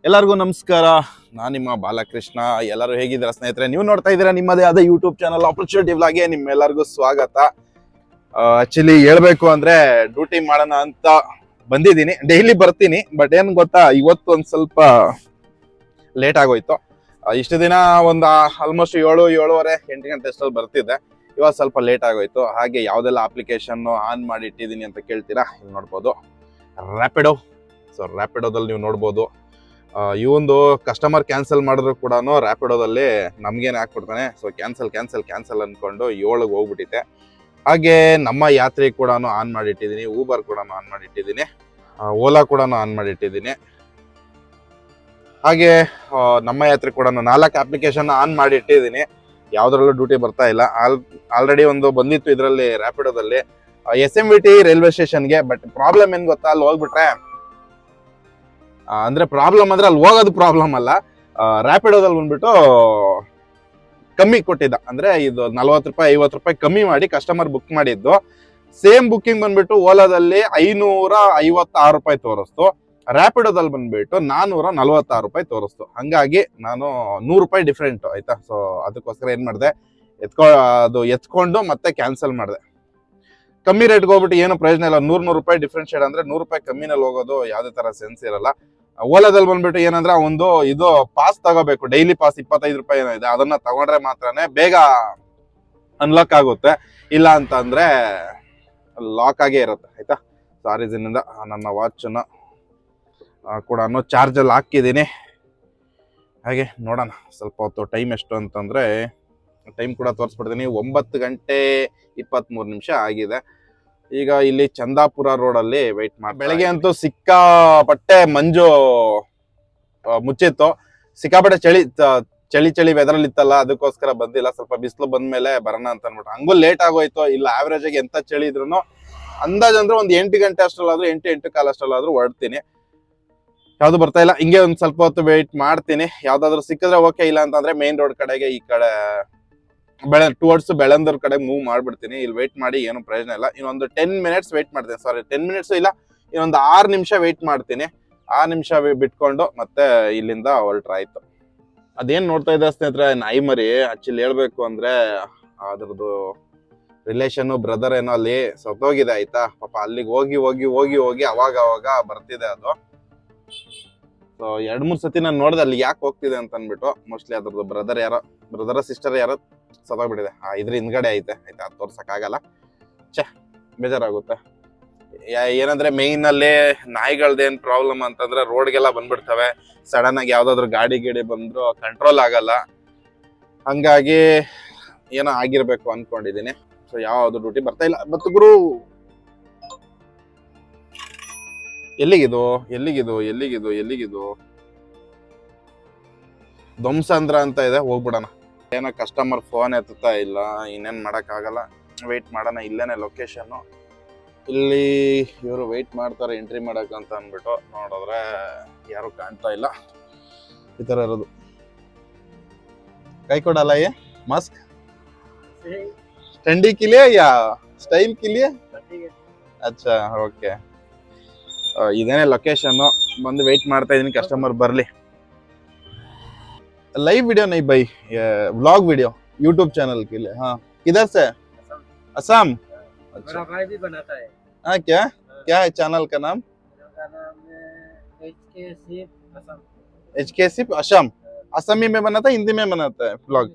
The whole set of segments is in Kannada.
ಎಲ್ಲರಿಗೂ ನಮಸ್ಕಾರ. ನಾನು ನಿಮ್ಮ ಬಾಲಕೃಷ್ಣ. ಎಲ್ಲರೂ ಹೇಗಿದ್ದೀರಾ ಸ್ನೇಹಿತರೆ? ನೀವು ನೋಡ್ತಾ ಇದ್ದೀರಾ ನಿಮ್ಮದೇ ಆದ ಯೂಟ್ಯೂಬ್ ಚಾನಲ್ ಆಪರ್ಚುನಿಟಿ ವ್ಲಾಗ್ಗೆ ನಿಮ್ಮೆಲ್ಲರಿಗೂ ಸ್ವಾಗತ. ಆಕ್ಚುಲಿ ಹೇಳ್ಬೇಕು ಅಂದ್ರೆ ಡ್ಯೂಟಿ ಮಾಡೋಣ ಅಂತ ಬಂದಿದ್ದೀನಿ. ಡೈಲಿ ಬರ್ತೀನಿ, ಬಟ್ ಏನ್ ಗೊತ್ತಾ, ಇವತ್ತು ಒಂದ್ ಸ್ವಲ್ಪ ಲೇಟ್ ಆಗೋಯ್ತು. ಇಷ್ಟು ದಿನ ಒಂದು ಆಲ್ಮೋಸ್ಟ್ 7-7:30-8 ಗಂಟೆ ಅಷ್ಟರಲ್ಲಿ ಬರ್ತಿದ್ದೆ. ಇವಾಗ ಸ್ವಲ್ಪ ಲೇಟ್ ಆಗೋಯ್ತು. ಹಾಗೆ ಯಾವ್ದೆಲ್ಲ ಅಪ್ಲಿಕೇಶನ್ ಆನ್ ಮಾಡಿ ಇಟ್ಟಿದ್ದೀನಿ ಅಂತ ಕೇಳ್ತೀರಾ? ಇಲ್ಲಿ ನೋಡ್ಬೋದು ರ್ಯಾಪಿಡೋ. ಸೊ ರ್ಯಾಪಿಡೋದಲ್ಲಿ ನೀವು ನೋಡ್ಬೋದು, ಈ ಒಂದು ಕಸ್ಟಮರ್ ಕ್ಯಾನ್ಸಲ್ ಮಾಡಿದ್ರು ಕೂಡ ರ್ಯಾಪಿಡೋದಲ್ಲಿ ನಮ್ಗೇನೆ ಹಾಕ್ಬಿಡ್ತಾನೆ. ಸೊ ಕ್ಯಾನ್ಸಲ್ ಅನ್ಕೊಂಡು 7ಗೆ ಹೋಗ್ಬಿಟ್ಟಿದ್ದೆ. ಹಾಗೆ ನಮ್ಮ ಯಾತ್ರೆ ಕೂಡ ಆನ್ ಮಾಡಿಟ್ಟಿದ್ದೀನಿ, ಊಬರ್ ಕೂಡ ಆನ್ ಮಾಡಿಟ್ಟಿದ್ದೀನಿ, ಓಲಾ ಕೂಡ ಆನ್ ಮಾಡಿಟ್ಟಿದ್ದೀನಿ. ಹಾಗೆ ನಮ್ಮ ಯಾತ್ರೆ ಕೂಡ 4 ಅಪ್ಲಿಕೇಶನ್ ಆನ್ ಮಾಡಿಟ್ಟಿದ್ದೀನಿ. ಯಾವ್ದ್ರಲ್ಲೂ ಡ್ಯೂಟಿ ಬರ್ತಾ ಇಲ್ಲ. ಆಲ್ರೆಡಿ ಒಂದು ಬಂದಿತ್ತು ಇದರಲ್ಲಿ ರ್ಯಾಪಿಡೋದಲ್ಲಿ, SMVT ರೈಲ್ವೆ ಸ್ಟೇಷನ್ಗೆ. ಬಟ್ ಪ್ರಾಬ್ಲಮ್ ಏನ್ ಗೊತ್ತಾ, ಅಲ್ಲಿ ಹೋಗ್ಬಿಟ್ರೆ ಅಂದ್ರೆ ಪ್ರಾಬ್ಲಮ್ ಅಂದ್ರೆ ಅಲ್ಲಿ ಹೋಗೋದು ಪ್ರಾಬ್ಲಮ್ ಅಲ್ಲ, ರ್ಯಾಪಿಡೋದಲ್ಲಿ ಬಂದ್ಬಿಟ್ಟು ಕಮ್ಮಿ ಕೊಟ್ಟಿದ್ದ. ಅಂದ್ರೆ ಇದು 40 ರೂಪಾಯಿ 50 ರೂಪಾಯಿ ಕಮ್ಮಿ ಮಾಡಿ ಕಸ್ಟಮರ್ ಬುಕ್ ಮಾಡಿದ್ದು. ಸೇಮ್ ಬುಕ್ಕಿಂಗ್ ಬಂದ್ಬಿಟ್ಟು ಓಲಾದಲ್ಲಿ 556 ರೂಪಾಯಿ ತೋರಿಸ್ತು, ರ್ಯಾಪಿಡೋದಲ್ಲಿ ಬಂದ್ಬಿಟ್ಟು 446 ರೂಪಾಯಿ ತೋರಿಸ್ತು. ಹಂಗಾಗಿ ನಾನು 100 ರೂಪಾಯಿ ಡಿಫ್ರೆಂಟ್ ಆಯ್ತಾ. ಸೊ ಅದಕ್ಕೋಸ್ಕರ ಏನ್ ಮಾಡಿದೆ, ಎತ್ಕೊಂಡು ಮತ್ತೆ ಕ್ಯಾನ್ಸಲ್ ಮಾಡಿದೆ. ಕಮ್ಮಿ ರೇಟ್ಗೆ ಹೋಗ್ಬಿಟ್ಟು ಏನು ಪ್ರಯೋಜನ ಇಲ್ಲ. 100 ರೂಪಾಯಿ ಡಿಫ್ರೆನ್ಶಿಯೇಟ್ ಅಂದ್ರೆ 100 ರೂಪಾಯಿ ಕಮ್ಮಿನಲ್ಲಿ ಹೋಗೋದು ಯಾವುದೇ ತರ ಸೆನ್ಸ್ ಇರಲ್ಲ. ಓಲಾದಲ್ಲಿ ಬಂದ್ಬಿಟ್ಟು ಏನಂದ್ರೆ ಒಂದು ಇದು ಪಾಸ್ ತಗೋಬೇಕು, ಡೈಲಿ ಪಾಸ್ 25 ರೂಪಾಯಿ ಏನೋ ಇದೆ. ಅದನ್ನ ತಗೊಂಡ್ರೆ ಮಾತ್ರನೇ ಬೇಗ ಅನ್ಲಾಕ್ ಆಗುತ್ತೆ, ಇಲ್ಲ ಅಂತ ಅಂದ್ರೆ ಲಾಕ್ ಆಗೇ ಇರುತ್ತೆ ಆಯ್ತಾ. ಸೊ ಆ ರೀಸನ್ನಿಂದ ನನ್ನ ವಾಚನ್ನ ಕೂಡ ಚಾರ್ಜ್ ಅಲ್ಲಿ ಹಾಕಿದ್ದೀನಿ. ಹಾಗೆ ನೋಡೋಣ ಸ್ವಲ್ಪ ಹೊತ್ತು ಟೈಮ್ ಎಷ್ಟು ಅಂತಂದ್ರೆ, ಟೈಮ್ ಕೂಡ ತೋರಿಸ್ಬಿಡ್ತೀನಿ. 9:23 ಆಗಿದೆ. ಈಗ ಇಲ್ಲಿ ಚಂದಾಪುರ ರೋಡ್ ಅಲ್ಲಿ ವೆಯ್ಟ್ ಮಾಡಿ. ಬೆಳಗ್ಗೆ ಅಂತೂ ಸಿಕ್ಕಾಪಟ್ಟೆ ಮಂಜು ಮುಚ್ಚಿತ್ತು, ಸಿಕ್ಕಾಪಟ್ಟೆ ಚಳಿ ವೆದರಲ್ಲಿ ಇತ್ತಲ್ಲ, ಅದಕ್ಕೋಸ್ಕರ ಬಂದಿಲ್ಲ. ಸ್ವಲ್ಪ ಬಿಸಿಲು ಬಂದ್ಮೇಲೆ ಬರೋಣ ಅಂತ ಅನ್ಬಿಟ್ಟು. ಹಂಗೂ ಲೇಟ್ ಆಗೋಯ್ತು. ಇಲ್ಲ ಆವ್ರೇಜ್ ಆಗಿ ಎಂತ ಚಳಿ ಇದ್ರು ಅಂದಾಜ್ ಅಂದ್ರೆ ಒಂದು 8 ಗಂಟೆ ಅಷ್ಟರಲ್ಲಾದ್ರೂ 8 ಕಾಲ ಅಷ್ಟರಲ್ಲಾದ್ರೂ ಹೊರಡ್ತೀನಿ. ಯಾವ್ದು ಬರ್ತಾ ಇಲ್ಲ. ಹಿಂಗೆ ಒಂದ್ ಸ್ವಲ್ಪ ಹೊತ್ತು ವೆಯ್ಟ್ ಮಾಡ್ತೀನಿ. ಯಾವ್ದಾದ್ರು ಸಿಕ್ಕಿದ್ರೆ ಓಕೆ, ಇಲ್ಲ ಅಂತಂದ್ರೆ ಮೇನ್ ರೋಡ್ ಕಡೆಗೆ, ಈ ಕಡೆ ಟುವರ್ಡ್ಸ್ ಬೆಳಂದೂರ್ ಕಡೆ ಮೂವ್ ಮಾಡ್ಬಿಡ್ತೀನಿ. ಇಲ್ಲಿ ವೇಟ್ ಮಾಡಿ ಏನು ಪ್ರಯೋಜನ ಇಲ್ಲ. ಇನ್ನೊಂದು 10 ಮಿನಿಟ್ಸ್ ವೇಟ್ ಮಾಡ್ತೀನಿ. ಸಾರಿ 10 ಮಿನಿಟ್ಸ್ ಇಲ್ಲ, ಇನ್ನೊಂದು 6 ನಿಮಿಷ ವೇಟ್ ಮಾಡ್ತೀನಿ. 6 ನಿಮಿಷ ಬಿಟ್ಕೊಂಡು ಮತ್ತೆ ಇಲ್ಲಿಂದ ಹೊರಟ್ರಾಯ್ತು. ಅದೇನ್ ನೋಡ್ತಾ ಇದ್ದ ಸ್ನೇಹಿತರೆ, ನಾಯಿ ಮರಿ. ಆಕ್ಚುಲಿ ಹೇಳ್ಬೇಕು ಅಂದ್ರೆ ಅದ್ರದ್ದು ರಿಲೇಷನ್ ಬ್ರದರ್ ಏನೋ ಅಲ್ಲಿ ಸತ್ತೋಗಿದೆ ಆಯ್ತಾ. ಪಾಪ ಅಲ್ಲಿಗೆ ಹೋಗಿ ಅವಾಗ ಬರ್ತಿದೆ ಅದು. ಸೊ 2-3 ಸತಿ ನಾನು ನೋಡಿದೆ ಅಲ್ಲಿ ಯಾಕೆ ಹೋಗ್ತಿದೆ ಅಂತ ಅನ್ಬಿಟ್ಟು. ಮೋಸ್ಟ್ಲಿ ಅದ್ರದ್ದು ಬ್ರದರ್ ಸಿಸ್ಟರ್ ಯಾರೋ ಸತ್ತೋಗ್ಬಿಟ್ಟಿದೆ. ಇದ್ರ ಹಿಂದ್ಗಡೆ ಐತೆ ಆಯ್ತಾ, ಅದು ತೋರ್ಸಕ್ ಆಗಲ್ಲ. ಬೇಜಾರಾಗುತ್ತೆ. ಏನಂದ್ರೆ ಮೇಯ್ನ್ ಅಲ್ಲಿ ನಾಯಿಗಳ್ದೇನ್ ಪ್ರಾಬ್ಲಮ್ ಅಂತಂದ್ರೆ ರೋಡ್ಗೆಲ್ಲ ಬಂದ್ಬಿಡ್ತವೆ. ಸಡನ್ ಆಗಿ ಯಾವ್ದಾದ್ರು ಗಾಡಿ ಬಂದ್ರು ಕಂಟ್ರೋಲ್ ಆಗಲ್ಲ. ಹಂಗಾಗಿ ಏನೋ ಆಗಿರ್ಬೇಕು ಅನ್ಕೊಂಡಿದೀನಿ. ಸೊ ಯಾವ್ದು ಡ್ಯೂಟಿ ಬರ್ತಾ ಇಲ್ಲ. ಬಟ್ ಗುರು, ಎಲ್ಲಿಗಿದು ಧ್ವಂಸಂದ್ರ ಅಂತ ಇದೆ, ಹೋಗ್ಬಿಡೋಣ. ಏನೋ ಕಸ್ಟಮರ್ ಫೋನ್ ಎತ್ತುತ್ತಾ ಇಲ್ಲ, ಇನ್ನೇನ್ ಮಾಡಕ್ ಆಗಲ್ಲ. ವೆಯ್ಟ್ ಮಾಡೋಣ. ಇಲ್ಲೇನೆ ಲೊಕೇಶನ್. ಇಲ್ಲಿ ಇವರು ವೆಯ್ಟ್ ಮಾಡ್ತಾರೆ ಎಂಟ್ರಿ ಮಾಡಕ್ ಅಂತ ಅನ್ಬಿಟ್ಟು. ನೋಡಿದ್ರೆ ಯಾರು ಕಾಣ್ತಾ ಇಲ್ಲ. ಈ ತರ ಇರೋದು. ಕೈ ಕೊಡಲ್ಲ ಏ ಮಾಸ್ಕ್ ठंडी के लिए या स्टाइल के लिए? अच्छा ओके. ಇದೇನೆ ಲೊಕೇಶನ್. ಬಂದು ವೆಯ್ಟ್ ಮಾಡ್ತಾ ಇದೀನಿ ಕಸ್ಟಮರ್ ಬರ್ಲಿ. लाइव वीडियो नहीं भाई, व्लॉग वीडियो यूट्यूब चैनल के लिए. हाँ किधर से? असम. अच्छा भाई भी बनाता है. हाँ क्या है चैनल का नाम? HK SIP Assam. असमी में बनाता है, हिंदी में बनाता है व्लॉग?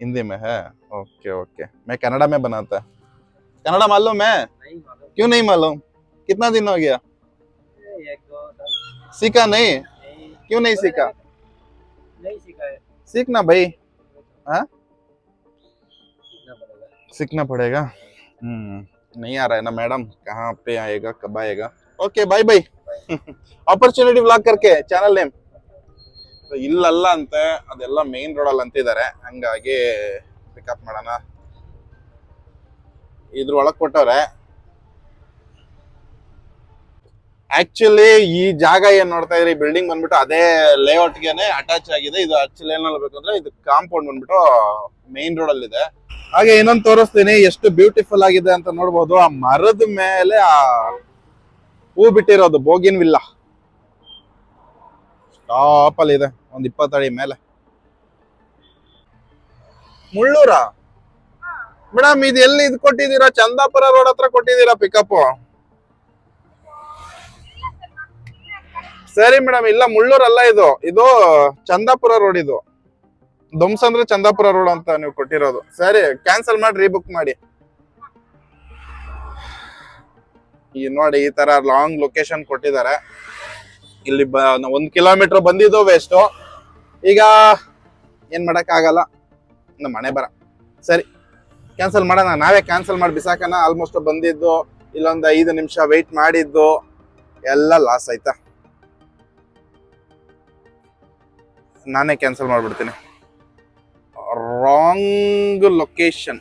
हिंदी में है. ओके. मैं कन्नड़ा में बनाता है. कन्नड़ा मालूम है? क्यों नहीं मालूम? कितना दिन हो गया? सीखा नहीं? क्यों नहीं सीखा? नहीं सीखा है. सीखना भाई. हाँ सीखना पड़ेगा. नहीं आ रहा है ना मैडम. कहाँ पे आएगा, कब आएगा? Okay bye. ಆಪರ್ಚುನಿಟಿ ವ್ಲಾಗ್ ಕರ್ಕೆ ಚಾನಲ್ ನೇಮ್. ಇಲ್ಲಲ್ಲ ಅಂತೆ, ಅದೆಲ್ಲ ಮೇನ್ ರೋಡ್ ಅಲ್ಲಿ ಅಂತಿದ್ದಾರೆ. ಹಂಗಾಗಿ ಪಿಕಪ್ ಮಾಡೋಣ. ಇದ್ರ ಒಳಗ್ ಕೊಟ್ಟವ್ರೆ. ಆಕ್ಚುಲಿ ಈ ಜಾಗ ಏನ್ ನೋಡ್ತಾ ಇದ್ರಿ, ಬಿಲ್ಡಿಂಗ್ ಬಂದ್ಬಿಟ್ಟು ಅದೇ ಲೇಔಟ್ ಗೆನೆ ಅಟ್ಯಾಚ್ ಆಗಿದೆ. ಇದು ಆಕ್ಚುಲಿ ಏನ್ ಹೇಳ್ಬೇಕು ಅಂದ್ರೆ, ಇದು ಕಾಂಪೌಂಡ್ ಬಂದ್ಬಿಟ್ಟು ಮೇನ್ ರೋಡ್ ಅಲ್ಲಿ ಇದೆ. ಹಾಗೆ ಇನ್ನೊಂದು ತೋರಿಸ್ತೀನಿ ಎಷ್ಟು ಬ್ಯೂಟಿಫುಲ್ ಆಗಿದೆ ಅಂತ ನೋಡ್ಬೋದು. ಆ ಮರದ ಮೇಲೆ ಆ ಹೂ ಬಿಟ್ಟಿರೋದು ಬೋಗಿನ್ ವಿಲ್ಲ ಟಾಪ್ ಅಲ್ಲಿ ಇದೆ, ಒಂದ್ 20 ಅಡಿ ಮೇಲೆ. ಮುಳ್ಳೂರ ಮೇಡಮ್, ಇದು ಎಲ್ಲಿ ಇದು ಕೊಟ್ಟಿದ್ದೀರಾ? ಚಂದಾಪುರ ರೋಡ್ ಹತ್ರ ಕೊಟ್ಟಿದ್ದೀರಾ ಪಿಕಪ್? ಸರಿ ಮೇಡಮ್, ಇಲ್ಲ ಮುಳ್ಳೂರ್ ಅಲ್ಲ, ಇದು ಇದು ಚಂದಾಪುರ ರೋಡ್. ಇದು ಧ್ವಂಸ ಅಂದ್ರೆ ಚಂದಾಪುರ ರೋಡ್ ಅಂತ ನೀವು ಕೊಟ್ಟಿರೋದು. ಸರಿ, ಕ್ಯಾನ್ಸಲ್ ಮಾಡಿ ರೀಬುಕ್ ಮಾಡಿ. ಈ ನೋಡಿ, ಈ ತರ ಲಾಂಗ್ ಲೊಕೇಶನ್ ಕೊಟ್ಟಿದ್ದಾರೆ. ಇಲ್ಲಿ 1 ಕಿಲೋಮೀಟರ್ ಬಂದಿದ್ದು ವೇಸ್ಟ್. ಈಗ ಏನ್ ಮಾಡಕ್ ಆಗಲ್ಲ, ನಮ್ಮ ಮನೆ ಬರ. ಸರಿ, ಕ್ಯಾನ್ಸಲ್ ಮಾಡೋಣ, ನಾವೇ ಕ್ಯಾನ್ಸಲ್ ಮಾಡಿ ಬಿಸಾಕನ. ಆಲ್ಮೋಸ್ಟ್ ಬಂದಿದ್ದು ಇಲ್ಲೊಂದು 5 ನಿಮಿಷ ವೆಯ್ಟ್ ಮಾಡಿದ್ದು ಎಲ್ಲ ಲಾಸ್ ಆಯ್ತಾ. ನಾನೇ ಕ್ಯಾನ್ಸಲ್ ಮಾಡ್ಬಿಡ್ತೀನಿ. ರಾಂಗ್ ಲೊಕೇಶನ್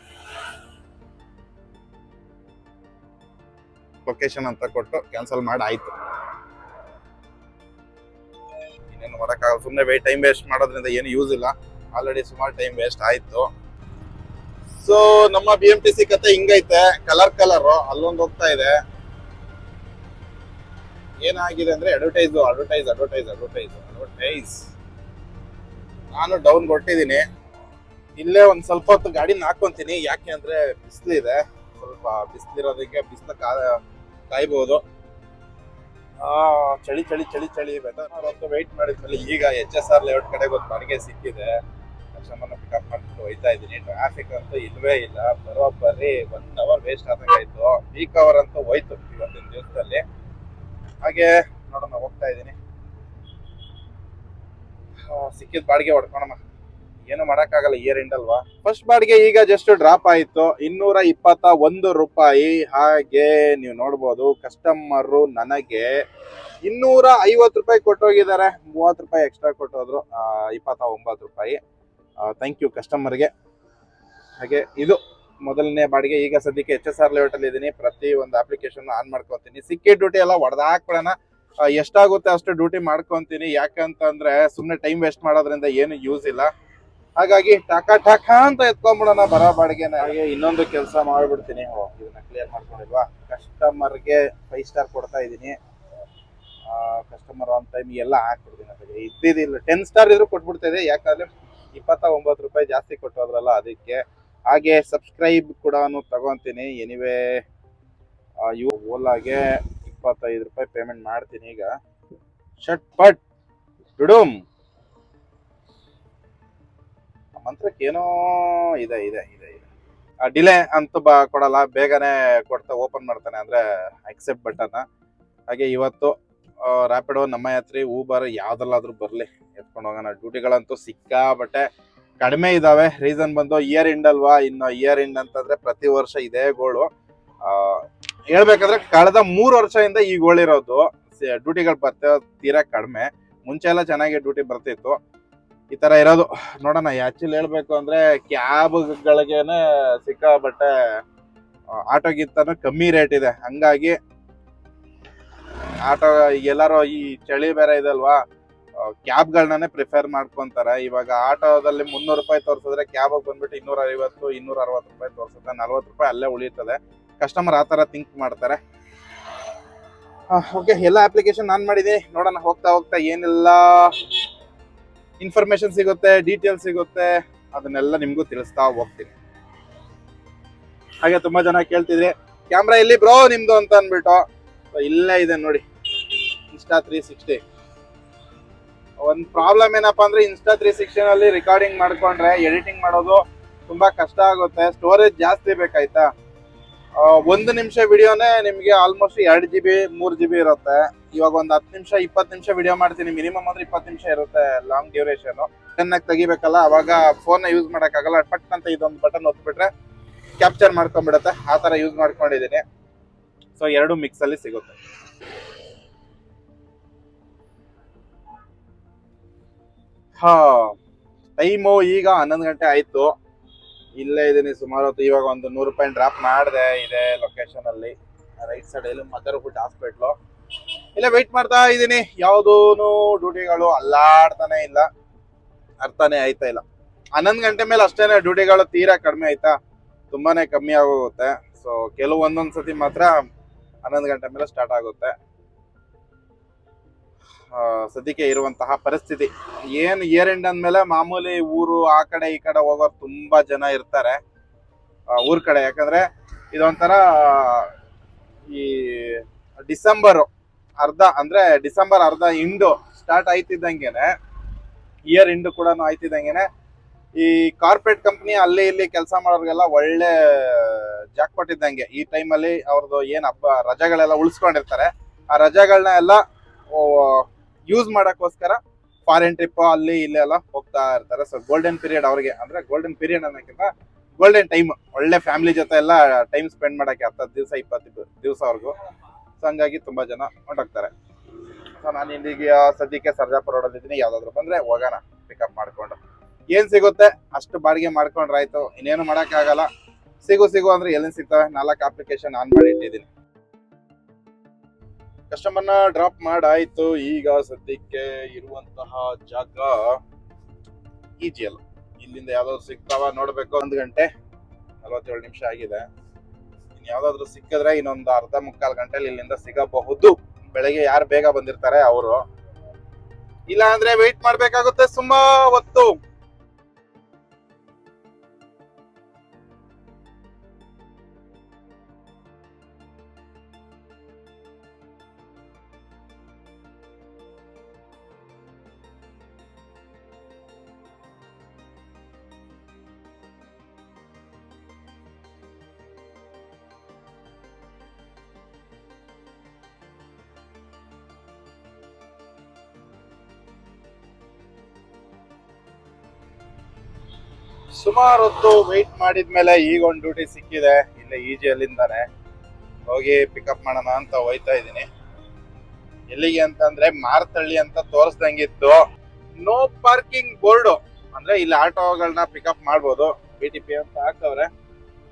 ಅಂತ ಕೊಟ್ಟು ಕ್ಯಾನ್ಸಲ್ ಮಾಡಿ ಆಯ್ತು. ಇನ್ನೇನು ಮಾಡಕ್ಕಾಗಲ್ಲ, ಸುಮ್ಮನೆ ಟೈಮ್ ವೇಸ್ಟ್ ಮಾಡೋದ್ರಿಂದ ಏನು ಯೂಸ್ ಇಲ್ಲ. ಆಲ್ರೆಡಿ ಸುಮಾರು ಟೈಮ್ ವೇಸ್ಟ್ ಆಯ್ತು. ಸೊ ನಮ್ಮ BMTC ಕತೆ ಹಿಂಗೈತೆ. ಕಲರ್ ಅಲ್ಲೊಂದು ಹೋಗ್ತಾ ಇದೆ. ಏನಾಗಿದೆ ಅಂದ್ರೆ ಅಡ್ವರ್ಟೈಸ್. ನಾನು ಡೌನ್ ಕೊಟ್ಟಿದ್ದೀನಿ. ಇಲ್ಲೇ ಒಂದ್ ಸ್ವಲ್ಪ ಹೊತ್ತು ಗಾಡಿನ ಹಾಕೊಂತೀನಿ. ಯಾಕೆ ಅಂದ್ರೆ ಬಿಸಿಲಿದೆ, ಸ್ವಲ್ಪ ಬಿಸಿಲಿರೋದಕ್ಕೆ ಬಿಸಿಲು ಕಾಯ್ಬಹುದು. ಚಳಿ ಹೊತ್ತು ವೆಯ್ಟ್ ಮಾಡಿದ್ಮೇಲೆ ಈಗ HSR ಲೇಔಟ್ ಕಡೆಗೆ ಒಂದು ಬಾಡಿಗೆ ಸಿಕ್ಕಿದೆ. ಕಸ್ಟಮರ್ನ ಪಿಕಪ್ ಮಾಡ್ಕೊಂಡು ಹೋಯ್ತಾ ಇದ್ದೀನಿ. ಟ್ರಾಫಿಕ್ ಅಂತೂ ಇಲ್ವೇ ಇಲ್ಲ, ಬರೋಬ್ಬರಿ 1 ಅವರ್ ವೇಸ್ಟ್ ಆದಂಗಾಯ್ತು. ಪೀಕ್ ಅವರ್ ಅಂತೂ ಹೋಯ್ತು ಇವತ್ತಿನ ದಿವಸದಲ್ಲಿ. ಹಾಗೆ ನೋಡೋಣ, ಹೋಗ್ತಾ ಇದ್ದೀನಿ. ಸಿಕ್ಕಿದ ಬಾಡಿಗೆ ಹೊಡ್ಕೊಳಮ್ಮ, ಏನು ಮಾಡಕ್ಕಾಗಲ್ಲ, ಇಯರ್ ಎಂಡ್ ಅಲ್ವಾ. ಫಸ್ಟ್ ಬಾಡಿಗೆ ಈಗ ಜಸ್ಟ್ ಡ್ರಾಪ್ ಆಯ್ತು, 221 ರೂಪಾಯಿ. ಹಾಗೆ ನೀವು ನೋಡ್ಬೋದು, ಕಸ್ಟಮರ್ ನನಗೆ 250 ರೂಪಾಯಿ ಕೊಟ್ಟೋಗಿದ್ದಾರೆ. 30 ರೂಪಾಯಿ ಎಕ್ಸ್ಟ್ರಾ ಕೊಟ್ಟೋದ್ರು, 29 ರೂಪಾಯಿ. ಥ್ಯಾಂಕ್ ಯು ಕಸ್ಟಮರ್ಗೆ. ಹಾಗೆ ಇದು ಮೊದಲನೇ ಬಾಡಿಗೆ. ಈಗ ಸದ್ಯಕ್ಕೆ HSR ಲೇಔಟ್ ಅಲ್ಲಿ ಇದ್ದೀನಿ. ಪ್ರತಿ ಒಂದು ಅಪ್ಲಿಕೇಶನ್ ಆನ್ ಮಾಡ್ಕೊತೀನಿ. ಸಿಕ್ಕಿದ ಡ್ಯೂಟಿ ಎಲ್ಲ ಹೊಡೆದಾಕ್ಬಿಡೋಣ. ಎಷ್ಟಾಗುತ್ತೆ ಅಷ್ಟು ಡ್ಯೂಟಿ ಮಾಡ್ಕೊಂತೀನಿ. ಯಾಕಂತಂದ್ರೆ ಸುಮ್ಮನೆ ಟೈಮ್ ವೇಸ್ಟ್ ಮಾಡೋದ್ರಿಂದ ಏನು ಯೂಸ್ ಇಲ್ಲ. ಹಾಗಾಗಿ ಟಾಕ ಅಂತ ಎತ್ಕೊಂಡ್ಬಿಡೋಣ ಬರೋ ಬಾಡಿಗೆನ. ಹಾಗೆ ಇನ್ನೊಂದು ಕೆಲಸ ಮಾಡ್ಬಿಡ್ತೀನಿ. ಇದನ್ನ ಕ್ಲಿಯರ್ ಮಾಡ್ಕೊಂಡಿಲ್ವಾ, ಕಸ್ಟಮರ್ಗೆ 5 ಸ್ಟಾರ್ ಕೊಡ್ತಾ ಇದ್ದೀನಿ. ಕಸ್ಟಮರ್ ಆನ್ ಟೈಮ್ ಎಲ್ಲ ಹಾಕ್ಬಿಡ್ತೀನಿ. ಇದ್ದಿದ್ದಿಲ್ಲ 10 ಸ್ಟಾರ್ ಇದ್ರು ಕೊಟ್ಬಿಡ್ತಾ ಇದೆ. ಯಾಕಂದ್ರೆ 29 ರೂಪಾಯಿ ಜಾಸ್ತಿ ಕೊಟ್ಟೋದ್ರಲ್ಲ, ಅದಕ್ಕೆ. ಹಾಗೆ ಸಬ್ಸ್ಕ್ರೈಬ್ ಕೂಡ ತಗೊಂತೀನಿ. ಎನಿವೇ ಓಲಾಗೆ 25 ರೂಪಾಯಿ ಪೇಮೆಂಟ್ ಮಾಡ್ತೀನಿ ಈಗ. ಶಟ್ ಪಟ್ ಡುಡುಮ್. ಮಂತ್ರಕ್ಕೆ ಏನೋ ಇದೆ. ಡಿಲೇ ಅಂತೂ ಕೊಡಲ್ಲ, ಬೇಗನೆ ಕೊಡ್ತಾ ಓಪನ್ ಮಾಡ್ತಾನೆ, ಅಂದ್ರೆ ಅಕ್ಸೆಪ್ಟ್ ಬಟನ್. ಹಾಗೆ ಇವತ್ತು ರ್ಯಾಪಿಡೋ, ನಮ್ಮ ಯಾತ್ರಿ, ಊಬರ್ ಯಾವ್ದಲ್ಲಾದ್ರೂ ಬರ್ಲಿ ಎತ್ಕೊಂಡು ಹೋಗೋಣ. ಡ್ಯೂಟಿಗಳಂತೂ ಸಿಕ್ಕಾಬಟ್ಟೆ ಕಡಿಮೆ ಇದಾವೆ. ರೀಸನ್ ಬಂದು ಇಯರ್ ಎಂಡ್ ಅಲ್ವಾ. ಇನ್ನು ಇಯರ್ ಎಂಡ್ ಅಂತಂದ್ರೆ ಪ್ರತಿ ವರ್ಷ ಇದೇ ಗೋಳು. ಹೇಳ್ಬೇಕಂದ್ರೆ ಕಳೆದ 3 ವರ್ಷದಿಂದ ಈ ಗೋಳಿರೋದು. ಡ್ಯೂಟಿಗಳು ಬರ್ತೇವೆ ತೀರಾ ಕಡಿಮೆ. ಮುಂಚೆ ಎಲ್ಲ ಚೆನ್ನಾಗಿ ಡ್ಯೂಟಿ ಬರ್ತಿತ್ತು. ಈ ತರ ಇರೋದು. ನೋಡೋಣ, ಆಕ್ಚುಲಿ ಹೇಳ್ಬೇಕು ಅಂದ್ರೆ ಕ್ಯಾಬ್ಗಳಿಗೇನೆ ಸಿಕ್ಕಾಬಟ್ಟೆ ಆಟೋಗಿಂತನೂ ಕಮ್ಮಿ ರೇಟ್ ಇದೆ. ಹಂಗಾಗಿ ಆಟೋ ಎಲ್ಲರೂ ಈ ಚಳಿ ಬೇರೆ ಇದಲ್ವಾ, ಕ್ಯಾಬ್ಗಳನ್ನೇ ಪ್ರಿಫರ್ ಮಾಡ್ಕೊಂತಾರೆ. ಇವಾಗ ಆಟೋದಲ್ಲಿ 300 ರೂಪಾಯಿ ತೋರಿಸಿದ್ರೆ ಕ್ಯಾಬ್ ಬಂದ್ಬಿಟ್ಟು 250 260 ರೂಪಾಯಿ ತೋರಿಸುತ್ತೆ. 40 ರೂಪಾಯಿ ಅಲ್ಲೇ ಉಳಿಯುತ್ತದೆ. ಕಸ್ಟಮರ್ ಆ ತರ ಥಿಂಕ್ ಮಾಡ್ತಾರೆ. ಓಕೆ, ಎಲ್ಲ ಅಪ್ಲಿಕೇಶನ್ ಆನ್ ಮಾಡಿದೀನಿ. ನೋಡೋಣ, ಹೋಗ್ತಾ ಏನೆಲ್ಲ ಇನ್ಫಾರ್ಮೇಶನ್ ಸಿಗುತ್ತೆ, ಡೀಟೇಲ್ಸ್ ಸಿಗುತ್ತೆ, ಅದನ್ನೆಲ್ಲ ನಿಮ್ಗೂ ತಿಳಿಸ್ತಾ ಹೋಗ್ತೀನಿ. ಹಾಗೆ ತುಂಬಾ ಜನ ಕೇಳ್ತಿದ್ರಿ, ಕ್ಯಾಮ್ರಾ ಎಲ್ಲಿ ಬ್ರೋ ನಿಮ್ದು ಅಂತ ಅಂದ್ಬಿಟ್ಟು. ಇಲ್ಲೇ ಇದೆ ನೋಡಿ, Insta360. ಒಂದ್ ಪ್ರಾಬ್ಲಮ್ ಏನಪ್ಪಾ ಅಂದ್ರೆ Insta360 ನಲ್ಲಿ ರೆಕಾರ್ಡಿಂಗ್ ಮಾಡ್ಕೊಂಡ್ರೆ ಎಡಿಟಿಂಗ್ ಮಾಡೋದು ತುಂಬಾ ಕಷ್ಟ ಆಗುತ್ತೆ. ಸ್ಟೋರೇಜ್ ಜಾಸ್ತಿ ಬೇಕಾಯ್ತಾ. 1 ನಿಮಿಷ ವಿಡಿಯೋನೇ ನಿಮ್ಗೆ ಆಲ್ಮೋಸ್ಟ್ 2 GB 3 GB ಇರುತ್ತೆ. ಇವಾಗ ಒಂದು 10 ನಿಮಿಷ 20 ನಿಮಿಷ ವಿಡಿಯೋ ಮಾಡ್ತೀನಿ. ಮಿನಿಮಮ್ ಅಂದ್ರೆ 20 ನಿಮಿಷ ಇರುತ್ತೆ ಲಾಂಗ್ ಡ್ಯೂರೇಷನ್. ಚೆನ್ನಾಗಿ ತೆಗಿಬೇಕಲ್ಲ, ಅವಾಗ ಫೋನ್ ಯೂಸ್ ಮಾಡಕ್ಕಾಗಲ್ಲ. ಪಟ್ ಅಂತ ಇದೊಂದು ಬಟನ್ ಒತ್ಬಿಟ್ರೆ ಕ್ಯಾಪ್ಚರ್ ಮಾಡ್ಕೊಂಡ್ಬಿಡುತ್ತೆ. ಆ ತರ ಯೂಸ್ ಮಾಡ್ಕೊಂಡಿದ್ದೀನಿ. ಸೊ 2 ಮಿಕ್ಸ್ ಅಲ್ಲಿ ಸಿಗುತ್ತೆ. ಟೈಮು ಈಗ 11 ಗಂಟೆ ಆಯ್ತು. ಇಲ್ಲೇ ಇದೀನಿ ಸುಮಾರು ಹೊತ್ತು. ಇವಾಗ ಒಂದು 100 ರೂಪಾಯಿ ಡ್ರಾಪ್ ಮಾಡಿದೆ ಇದೆ ಲೊಕೇಶನ್ ಅಲ್ಲಿ, ರೈಟ್ ಸೈಡ್ ಅಲ್ಲಿ ಮದರ್ಹುಡ್ ಹಾಸ್ಪಿಟ್ಲು. ಇಲ್ಲೇ ವೆಯ್ಟ್ ಮಾಡ್ತಾ ಇದ್ದೀನಿ. ಯಾವುದೂನು ಡ್ಯೂಟಿಗಳು ಅಲ್ಲಾಡ್ತಾನೆ ಇಲ್ಲ, ಅರ್ಥನೇ ಆಯ್ತಾ ಇಲ್ಲ. 11 ಗಂಟೆ ಮೇಲೆ ಅಷ್ಟೇನೆ ಡ್ಯೂಟಿಗಳು ತೀರಾ ಕಡಿಮೆ ಆಯ್ತಾ, ತುಂಬಾನೇ ಕಮ್ಮಿ ಆಗೋಗುತ್ತೆ. ಸೊ ಒಂದೊಂದ್ ಸತಿ ಮಾತ್ರ 11 ಗಂಟೆ ಮೇಲೆ ಸ್ಟಾರ್ಟ್ ಆಗುತ್ತೆ. ಸದ್ಯಕ್ಕೆ ಇರುವಂತಹ ಪರಿಸ್ಥಿತಿ. ಏನು ಇಯರ್ ಎಂಡ್ ಅಂದ್ಮೇಲೆ ಮಾಮೂಲಿ ಊರು ಆ ಕಡೆ ಈ ಕಡೆ ಹೋಗೋರು ತುಂಬಾ ಜನ ಇರ್ತಾರೆ ಊರ್ ಕಡೆ. ಯಾಕಂದ್ರೆ ಇದೊಂಥರ ಈ ಡಿಸೆಂಬರ್ ಅರ್ಧ ಇಂಡು ಸ್ಟಾರ್ಟ್ ಆಯ್ತಿದ್ದಂಗೆನೆ, ಇಯರ್ ಇಂಡು ಕೂಡ ಆಯ್ತಿದ್ದಂಗೆನೆ ಈ ಕಾರ್ಪೊರೇಟ್ ಕಂಪ್ನಿ ಅಲ್ಲಿ ಇಲ್ಲಿ ಕೆಲಸ ಮಾಡೋರಿಗೆಲ್ಲ ಒಳ್ಳೆ ಜಾಕ್ಪಾಟ್ ಇದ್ದಂಗೆ. ಈ ಟೈಮಲ್ಲಿ ಅವ್ರದ್ದು ಏನ್ ಹಬ್ಬ ರಜೆಗಳೆಲ್ಲ ಉಳಿಸ್ಕೊಂಡಿರ್ತಾರೆ, ಆ ರಜೆಗಳನ್ನ ಎಲ್ಲ ಯೂಸ್ ಮಾಡಕ್ಕೋಸ್ಕರ ಫಾರಿನ್ ಟ್ರಿಪ್ ಅಲ್ಲಿ ಇಲ್ಲಿ ಎಲ್ಲ ಹೋಗ್ತಾ ಇರ್ತಾರೆ. ಸೊ ಗೋಲ್ಡನ್ ಪೀರಿಯಡ್ ಅವ್ರಿಗೆ, ಅಂದ್ರೆ ಗೋಲ್ಡನ್ ಪೀರಿಯಡ್ ಅನ್ನೋಕ್ಕಿಂತ ಗೋಲ್ಡನ್ ಟೈಮ್, ಒಳ್ಳೆ ಫ್ಯಾಮಿಲಿ ಜೊತೆ ಎಲ್ಲ ಟೈಮ್ ಸ್ಪೆಂಡ್ ಮಾಡಕ್ಕೆ 10 ದಿವಸ 20 ದಿವಸವರೆಗೂ. ಸೊ ಹಂಗಾಗಿ ತುಂಬಾ ಜನ ಹೊಂಟೋಗ್ತಾರೆ. ಸೊ ನಾನು ಇಲ್ಲಿಗೆ ಸದ್ಯಕ್ಕೆ ಸರ್ಜಾಪುರ ರೋಡಲ್ಲಿ ಇದ್ದೀನಿ. ಯಾವ್ದಾದ್ರು ಬಂದ್ರೆ ಹೋಗೋಣ ಪಿಕಪ್ ಮಾಡ್ಕೊಂಡು. ಏನ್ ಸಿಗುತ್ತೆ ಅಷ್ಟು ಬಾಡಿಗೆ ಮಾಡ್ಕೊಂಡ್ರೆ ಆಯ್ತು, ಇನ್ನೇನು ಮಾಡಕ್ಕಾಗಲ್ಲ. ಸಿಗು ಅಂದ್ರೆ ಎಲ್ಲಿಂದ ಸಿಗ್ತವೆ? 4 ಅಪ್ಲಿಕೇಶನ್ ಆನ್ ಮಾಡಿ ಇಟ್ಟಿದ್ದೀನಿ. ಕಸ್ಟಮರ್ನ ಡ್ರಾಪ್ ಮಾಡಾಯ್ತು. ಈಗ ಸದ್ಯಕ್ಕೆ ಇರುವಂತಹ ಜಾಗ EGL. ಇಲ್ಲಿಂದ ಯಾವ್ದಾದ್ರು ಸಿಗ್ತಾವ ನೋಡ್ಬೇಕು. 1 ಗಂಟೆ 47 ನಿಮಿಷ ಆಗಿದೆ. ಇನ್ ಯಾವ್ದಾದ್ರು ಸಿಕ್ಕಿದ್ರೆ ಇನ್ನೊಂದು ಅರ್ಧ ಮುಕ್ಕಾಲು ಗಂಟೆಲಿ ಇಲ್ಲಿಂದ ಸಿಗಬಹುದು. ಬೆಳಗ್ಗೆ ಯಾರು ಬೇಗ ಬಂದಿರ್ತಾರೆ ಅವರು, ಇಲ್ಲ ಅಂದ್ರೆ ವೆಯ್ಟ್ ಮಾಡ್ಬೇಕಾಗುತ್ತೆ ತುಂಬಾ ಹೊತ್ತು. ಸುಮಾರು ಹೊತ್ತು ವೆಯ್ಟ್ ಮಾಡಿದ್ಮೇಲೆ ಈಗ ಒಂದು ಡ್ಯೂಟಿ ಸಿಕ್ಕಿದೆ. ಇಲ್ಲೇ EGL ಇಂದಾನೆ ಹೋಗಿ ಪಿಕಪ್ ಮಾಡೋಣ ಅಂತ ಹೋಯ್ತಾ ಇದ್ದೀನಿ. ಎಲ್ಲಿಗೆ ಅಂತಂದ್ರೆ ಮಾರ್ತಳ್ಳಿ ಅಂತ ತೋರಿಸ್ದಂಗಿತ್ತು. ನೋ ಪಾರ್ಕಿಂಗ್ ಬೋರ್ಡ್, ಅಂದ್ರೆ ಇಲ್ಲಿ ಆಟೋಗಳನ್ನ ಪಿಕಪ್ ಮಾಡ್ಬೋದು. BTP ಅಂತ ಹಾಕವ್ರೆ.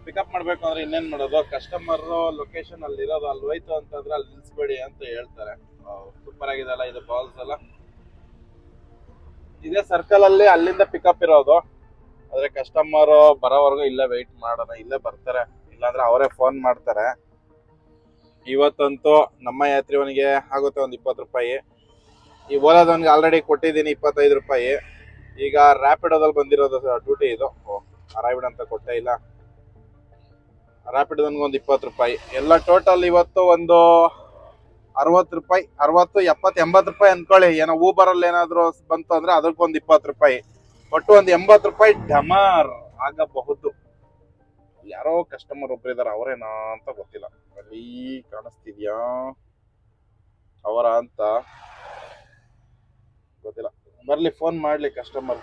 ಪಿಕಪ್ ಮಾಡ್ಬೇಕು ಅಂದ್ರೆ ಇನ್ನೇನ್ ಮಾಡೋದು, ಕಸ್ಟಮರ್ ಲೊಕೇಶನ್ ಅಲ್ಲಿ ಇರೋದು, ಅಲ್ಲಿ ಹೋಯ್ತು ಅಂತಂದ್ರೆ ಅಲ್ಲಿ ನಿಲ್ಸ್ಬೇಡಿ ಅಂತ ಹೇಳ್ತಾರೆ. ಸೂಪರ್ ಆಗಿದೆಲ್ಲ ಇದು ಬಾಲ್ಸ್ ಎಲ್ಲ. ಇದೇ ಸರ್ಕಲ್ ಅಲ್ಲಿ ಅಲ್ಲಿಂದ ಪಿಕಪ್ ಇರೋದು. ಆದ್ರೆ ಕಸ್ಟಮರ್ ಬರೋವರೆಗೂ ಇಲ್ಲೇ ವೆಯ್ಟ್ ಮಾಡೋಣ, ಇಲ್ಲೇ ಬರ್ತಾರೆ. ಇಲ್ಲಾಂದ್ರೆ ಅವರೇ ಫೋನ್ ಮಾಡ್ತಾರೆ. ಇವತ್ತಂತೂ ನಮ್ಮ ಯಾತ್ರಿವನಿಗೆ ಆಗುತ್ತೆ ಒಂದು 20 ರೂಪಾಯಿ. ಈ ಓಲಾದವನಿಗೆ ಆಲ್ರೆಡಿ ಕೊಟ್ಟಿದ್ದೀನಿ 25 ರೂಪಾಯಿ. ಈಗ ರ್ಯಾಪಿಡೋದಲ್ಲಿ ಬಂದಿರೋದು ಡ್ಯೂಟಿ ಇದು. ಅರೈವ್ಡ್ ಅಂತ ಕೊಟ್ಟೇ ಇಲ್ಲ. ರ್ಯಾಪಿಡೋದನ್ಗೆ ಒಂದು 20 ರೂಪಾಯಿ. ಎಲ್ಲ ಟೋಟಲ್ ಇವತ್ತು ಒಂದು 60 ರೂಪಾಯಿ, 60, 70, 80 ರೂಪಾಯಿ ಅನ್ಕೊಳ್ಳಿ. ಏನೋ ಊಬರಲ್ಲಿ ಏನಾದ್ರು ಬಂತು ಅಂದ್ರೆ ಅದಕ್ಕೊಂದು 20 ರೂಪಾಯಿ, ಒಟ್ಟು ಒಂದು 80 ರೂಪಾಯಿ ಡಮಾರ್ ಆಗಬಹುದು. ಯಾರೋ ಕಸ್ಟಮರ್ ಒಬ್ರು ಇದಾರೆ, ಅವರೇನಾ ಅಂತ ಗೊತ್ತಿಲ್ಲ. ಅಲ್ಲಿ ಕಾಣಿಸ್ತಿದ್ಯಾ ಅವರ ಅಂತ ಗೊತ್ತಿಲ್ಲ. ಬರ್ಲಿ, ಫೋನ್ ಮಾಡ್ಲಿ ಕಸ್ಟಮರ್.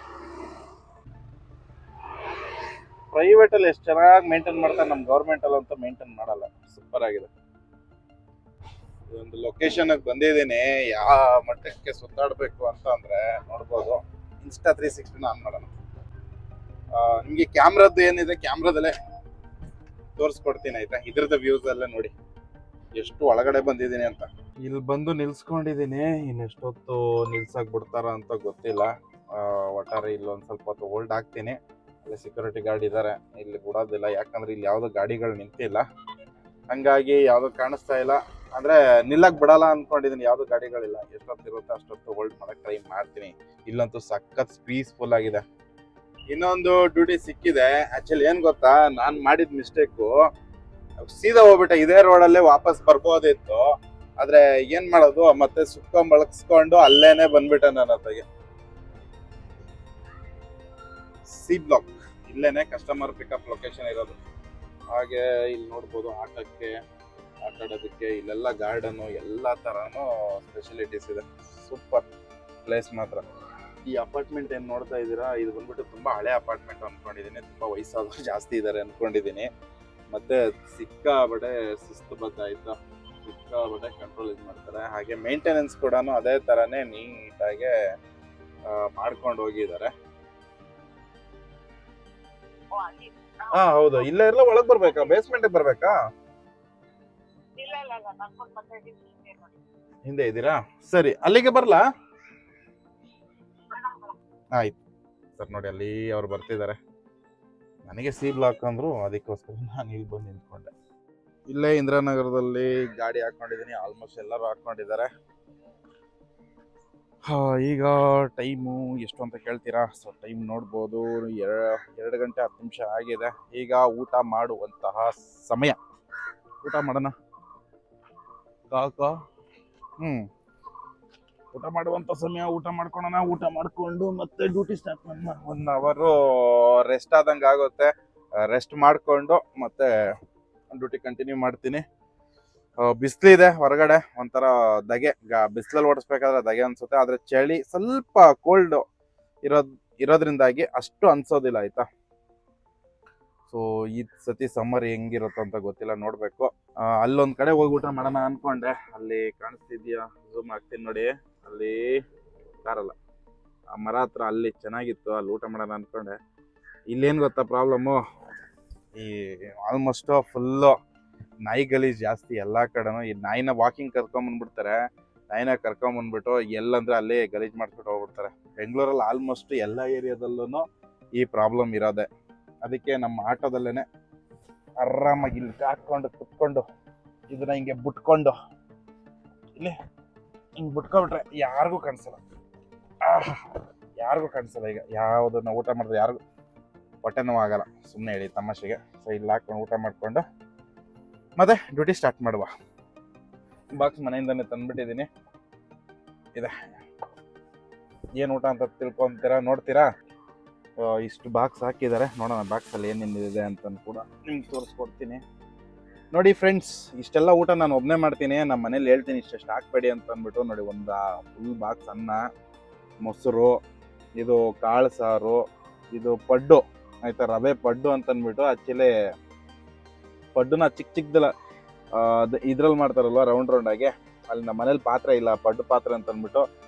ಪ್ರೈವೇಟ್ ಅಲ್ಲಿ ಎಷ್ಟು ಚೆನ್ನಾಗಿ ಮೇಂಟೈನ್ ಮಾಡ್ತಾರೆ, ನಮ್ ಗೌರ್ಮೆಂಟ್ ಅಲ್ಲಿ ಅಂತೂ ಮೇಂಟೈನ್ ಮಾಡಲ್ಲ. ಸೂಪರ್ ಆಗಿದೆ. ಒಂದು ಲೊಕೇಶನ್ ಬಂದಿದ್ದೀನಿ. ಯಾವ ಮಟ್ಟಕ್ಕೆ ಸುತ್ತಾಡ್ಬೇಕು ಅಂತ ಅಂದ್ರೆ ನೋಡ್ಬೋದು. ಇನ್ಸ್ಟಾ 360 ಆನ್ ಮಾಡೋಣ. ನಿಮ್ಗೆ ಕ್ಯಾಮ್ರಾದ್ದು ಏನಿದೆ ಕ್ಯಾಮ್ರಾದಲ್ಲೇ ತೋರಿಸ್ಕೊಡ್ತೀನಿ ಆಯ್ತಾ. ಇದ್ರದ್ದು ವ್ಯೂಸ್ ಎಲ್ಲ ನೋಡಿ ಎಷ್ಟು ಒಳಗಡೆ ಬಂದಿದ್ದೀನಿ ಅಂತ. ಇಲ್ಲಿ ಬಂದು ನಿಲ್ಸ್ಕೊಂಡಿದ್ದೀನಿ. ಇನ್ನೆಷ್ಟೊತ್ತು ನಿಲ್ಸಕ್ ಬಿಡ್ತಾರ ಅಂತ ಗೊತ್ತಿಲ್ಲ. ಒಟ್ಟಾರೆ ಇಲ್ಲಿ ಒಂದ್ ಸ್ವಲ್ಪ ಹೊತ್ತು ಹೋಲ್ಡ್ ಆಗ್ತೀನಿ. ಅಲ್ಲಿ ಸೆಕ್ಯೂರಿಟಿ ಗಾರ್ಡ್ ಇದಾರೆ, ಇಲ್ಲಿ ಬಿಡೋದಿಲ್ಲ. ಯಾಕಂದ್ರೆ ಇಲ್ಲಿ ಯಾವ್ದು ಗಾಡಿಗಳು ನಿಂತಿಲ್ಲ, ಹಂಗಾಗಿ ಯಾವ್ದು ಕಾಣಿಸ್ತಾ ಇಲ್ಲ. ಅಂದ್ರೆ ನಿಲ್ಲಕ್ ಬಿಡಲ್ಲ ಅನ್ಕೊಂಡಿದೀನಿ, ಯಾವ್ದು ಗಾಡಿಗಳಿಲ್ಲ. ಎಷ್ಟೊತ್ತು ಇರುತ್ತೆ ಅಷ್ಟೊತ್ತು ಹೋಲ್ಡ್ ಮಾಡಕ್ ಟ್ರೈ ಮಾಡ್ತೀನಿ. ಇಲ್ಲಂತೂ ಸಖತ್ ಪೀಸ್ಫುಲ್ ಆಗಿದೆ. ಇನ್ನೊಂದು ಡ್ಯೂಟಿ ಸಿಕ್ಕಿದೆ. ಆಕ್ಚುಲಿ ಏನ್ ಗೊತ್ತಾ, ನಾನ್ ಮಾಡಿದ ಮಿಸ್ಟೇಕು, ಸೀದಾ ಹೋಗ್ಬಿಟ್ಟೆ. ಇದೇ ರೋಡಲ್ಲೇ ವಾಪಸ್ ಬರ್ಬೋದಿತ್ತು. ಆದ್ರೆ ಏನ್ ಮಾಡೋದು, ಮತ್ತೆ ಬಳಸ್ಕೊಂಡು ಅಲ್ಲೇನೆ ಬಂದ್ಬಿಟ್ಟೆ ನನ್ನ ಹತ್ತಿಗೆ. C ಬ್ಲಾಕ್ ಇಲ್ಲೇನೆ ಕಸ್ಟಮರ್ ಪಿಕಪ್ ಲೊಕೇಶನ್ ಇರೋದು. ಹಾಗೆ ಇಲ್ಲಿ ನೋಡ್ಬೋದು ಆಟಕ್ಕೆ ಆಟಾಡೋದಕ್ಕೆ ಇಲ್ಲೆಲ್ಲ ಗಾರ್ಡನ್, ಎಲ್ಲಾ ತರಾನು ಫೆಸಿಲಿಟೀಸ್ ಇದೆ. ಸೂಪರ್ ಪ್ಲೇಸ್ ಮಾತ್ರ. ಈ ಅಪಾರ್ಟ್ಮೆಂಟ್ ಏನ್ ನೋಡ್ತಾ ಇದ್ದೀರಾ, ಇದು ಬಂದ್ಬಿಟ್ಟು ತುಂಬಾ ಹಳೆ ಅಪಾರ್ಟ್ಮೆಂಟ್ ಅನ್ಕೊಂಡಿದೀನಿ. ತುಂಬಾ ವಯಸ್ಸಾದವರು ಜಾಸ್ತಿ ಇದಾರೆ ಅನ್ಕೊಂಡಿದೀನಿ. ಮತ್ತೆ ಸಿಕ್ಕಾಬಡೆ ಶಿಸ್ತುಬದ್ಧ ಆಯ್ತಾ, ಸಿಕ್ಕಾಬಡೆ ಕಂಟ್ರೋಲ್ ಇದು ಮಾಡ್ತಾರೆ. ಹಾಗೆ ಮೇಂಟೆನೆನ್ಸ್ ಕೂಡ ಅದೇ ತರಾನೇ ನೀಟಾಗಿ ಮಾಡ್ಕೊಂಡು ಹೋಗಿದ್ದಾರೆ. ಹಾ ಹೌದು. ಇಲ್ಲೇ ಎಲ್ಲ ಒಳಗ್ ಬರ್ಬೇಕಾ, ಬೇಸ್ಮೆಂಟ್ ಬರ್ಬೇಕಾ? ಹಿಂದೆ ಇದ್ದೀರಾ? ಸರಿ, ಅಲ್ಲಿಗೆ ಬರ್ಲಾ? ಆಯ್ತು ಸರ್. ನೋಡಿ ಅಲ್ಲಿ ಅವ್ರು ಬರ್ತಿದ್ದಾರೆ. ನನಗೆ C ಬ್ಲಾಕ್ ಅಂದ್ರು, ಅದಕ್ಕೋಸ್ಕರ ನಾನು ಇಲ್ಲಿ ಬಂದು ನಿಂತ್ಕೊಂಡೆ. ಇಲ್ಲೇ ಇಂದಿರಾನಗರದಲ್ಲಿ ಗಾಡಿ ಹಾಕೊಂಡಿದ್ದೀನಿ. ಆಲ್ಮೋಸ್ಟ್ ಎಲ್ಲರೂ ಹಾಕೊಂಡಿದ್ದಾರೆ. ಈಗ ಟೈಮು ಎಷ್ಟು ಅಂತ ಕೇಳ್ತೀರಾ? ಸೊ ಟೈಮ್ ನೋಡ್ಬೋದು, 2 ಗಂಟೆ 10 ನಿಮಿಷ ಆಗಿದೆ. ಈಗ ಊಟ ಮಾಡುವಂತಹ ಸಮಯ. ಊಟ ಮಾಡೋಣ ಕಾಕ. ಊಟ ಮಾಡುವಂಥ ಸಮಯ. ಊಟ ಮಾಡ್ಕೊಳ್ಳೋಣ. ಊಟ ಮಾಡಿಕೊಂಡು ಮತ್ತೆ ಡ್ಯೂಟಿ ಸ್ಟಾರ್ಟ್ ಮಾಡೋಣ. 1 ಅವರು ರೆಸ್ಟ್ ಆದಂಗೆ ಆಗುತ್ತೆ. ರೆಸ್ಟ್ ಮಾಡಿಕೊಂಡು ಮತ್ತೆ ಡ್ಯೂಟಿ ಕಂಟಿನ್ಯೂ ಮಾಡ್ತೀನಿ. ಬಿಸಿಲಿದೆ ಹೊರಗಡೆ, ಒಂಥರ ಧಗೆ. ಬಿಸಿಲಲ್ಲಿ ಓಡಿಸ್ಬೇಕಾದ್ರೆ ಧಗೆ ಅನ್ಸುತ್ತೆ, ಆದರೆ ಚಳಿ ಸ್ವಲ್ಪ ಕೋಲ್ಡ್ ಇರೋದ್ರಿಂದಾಗಿ ಅಷ್ಟು ಅನ್ಸೋದಿಲ್ಲ ಆಯ್ತಾ. ಸೊ ಈ ಸತಿ ಸಮ್ಮರ್ ಹೆಂಗಿರುತ್ತೋ ಅಂತ ಗೊತ್ತಿಲ್ಲ, ನೋಡ್ಬೇಕು. ಅಲ್ಲೊಂದ್ ಕಡೆ ಹೋಗಿ ಊಟ ಮಾಡೋಣ ಅನ್ಕೊಂಡೆ. ಅಲ್ಲಿ ಕಾಣಿಸ್ತಿದ್ಯಾ? ಝೂಮ್ ಆಗ್ತೀನಿ ನೋಡಿ. ಅಲ್ಲಿ ಕಾರಲ್ಲ, ಆ ಮರ ಹತ್ರ ಅಲ್ಲಿ ಚೆನ್ನಾಗಿತ್ತು, ಅಲ್ಲಿ ಊಟ ಮಾಡೋಣ ಅನ್ಕೊಂಡೆ. ಇಲ್ಲೇನು ಗೊತ್ತಾ ಪ್ರಾಬ್ಲಮ್ಮು? ಈ ಆಲ್ಮೋಸ್ಟ್ ಫುಲ್ಲು ನಾಯಿ ಗಲೀಜ್ ಜಾಸ್ತಿ ಎಲ್ಲ ಕಡೆನೂ. ಈ ನಾಯಿನ ವಾಕಿಂಗ್ ಕರ್ಕೊಂಬಂದ್ಬಿಡ್ತಾರೆ. ನಾಯಿನ ಕರ್ಕೊಂಬಂದ್ಬಿಟ್ಟು ಎಲ್ಲಂದ್ರೆ ಅಲ್ಲಿ ಗಲೀಜ್ ಮಾಡಿಸ್ಬಿಟ್ಟು ಹೋಗ್ಬಿಡ್ತಾರೆ. ಬೆಂಗಳೂರಲ್ಲಿ ಆಲ್ಮೋಸ್ಟ್ ಎಲ್ಲ ಏರಿಯಾದಲ್ಲೂ ಈ ಪ್ರಾಬ್ಲಮ್ ಇರೋದೆ. ಅದಕ್ಕೆ ನಮ್ಮ ಆಟೋದಲ್ಲೇ ಆರಾಮಾಗಿ ಇಲ್ಲಿ ಹಾಕೊಂಡು ಕುತ್ಕೊಂಡು ಇದನ್ನ ಹಿಂಗೆ ಬಿಟ್ಕೊಂಡು ಇಲ್ಲಿ ಹಿಂಗೆ ಬಿಟ್ಕೊಬಿಟ್ರೆ ಯಾರಿಗೂ ಕಾಣಿಸಲ್ಲ. ಯಾರಿಗೂ ಕಾಣಿಸಲ್ಲ. ಈಗ ಯಾವುದನ್ನ ಊಟ ಮಾಡಿದ್ರೆ ಯಾರಿಗೂ ಹೊಟ್ಟೆ ನೋವು ಆಗಲ್ಲ. ಸುಮ್ಮನೆ ಹೇಳಿ ತಮಾಷೆಗೆ. ಸೊ ಇಲ್ಲಿ ಹಾಕೊಂಡು ಊಟ ಮಾಡಿಕೊಂಡು ಮತ್ತೆ ಡ್ಯೂಟಿ ಸ್ಟಾರ್ಟ್ ಮಾಡುವ. ಬಾಕ್ಸ್ ಮನೆಯಿಂದನೇ ತಂದ್ಬಿಟ್ಟಿದ್ದೀನಿ. ಇದೆ ಏನು ಊಟ ಅಂತ ತಿಳ್ಕೊಂತೀರಾ, ನೋಡ್ತೀರಾ? ಇಷ್ಟು ಬಾಕ್ಸ್ ಹಾಕಿದ್ದಾರೆ. ನೋಡೋಣ ಬಾಕ್ಸಲ್ಲಿ ಏನೇನಿದೆ ಅಂತ ಕೂಡ ನಿಮ್ಗೆ ತೋರಿಸ್ಕೊಡ್ತೀನಿ. ನೋಡಿ ಫ್ರೆಂಡ್ಸ್, ಇಷ್ಟೆಲ್ಲ ಊಟ ನಾನು ಒಬ್ಬನೇ ಮಾಡ್ತೀನಿ. ನಮ್ಮ ಮನೇಲಿ ಹೇಳ್ತೀನಿ ಇಷ್ಟೆಷ್ಟು ಹಾಕ್ಬೇಡಿ ಅಂತ ಅಂದ್ಬಿಟ್ಟು. ನೋಡಿ, ಒಂದು ಫುಲ್ ಬಾಕ್ಸ್ ಅನ್ನ, ಮೊಸರು, ಇದು ಕಾಳು ಸಾರು, ಇದು ಪಡ್ಡು ಆಯ್ತಾ, ರವೆ ಪಡ್ಡು ಅಂತಂದ್ಬಿಟ್ಟು. ಆ್ಯಕ್ಚುಲಿ ಪಡ್ಡುನ ಚಿಕ್ಕದಲ್ಲ ಇದ್ರಲ್ಲಿ ಮಾಡ್ತಾರಲ್ವ, ರೌಂಡ್ ಆಗಿ. ಅಲ್ಲಿ ನಮ್ಮ ಮನೇಲಿ ಪಾತ್ರೆ ಇಲ್ಲ, ಪಡ್ಡು ಪಾತ್ರೆ ಅಂತಂದ್ಬಿಟ್ಟು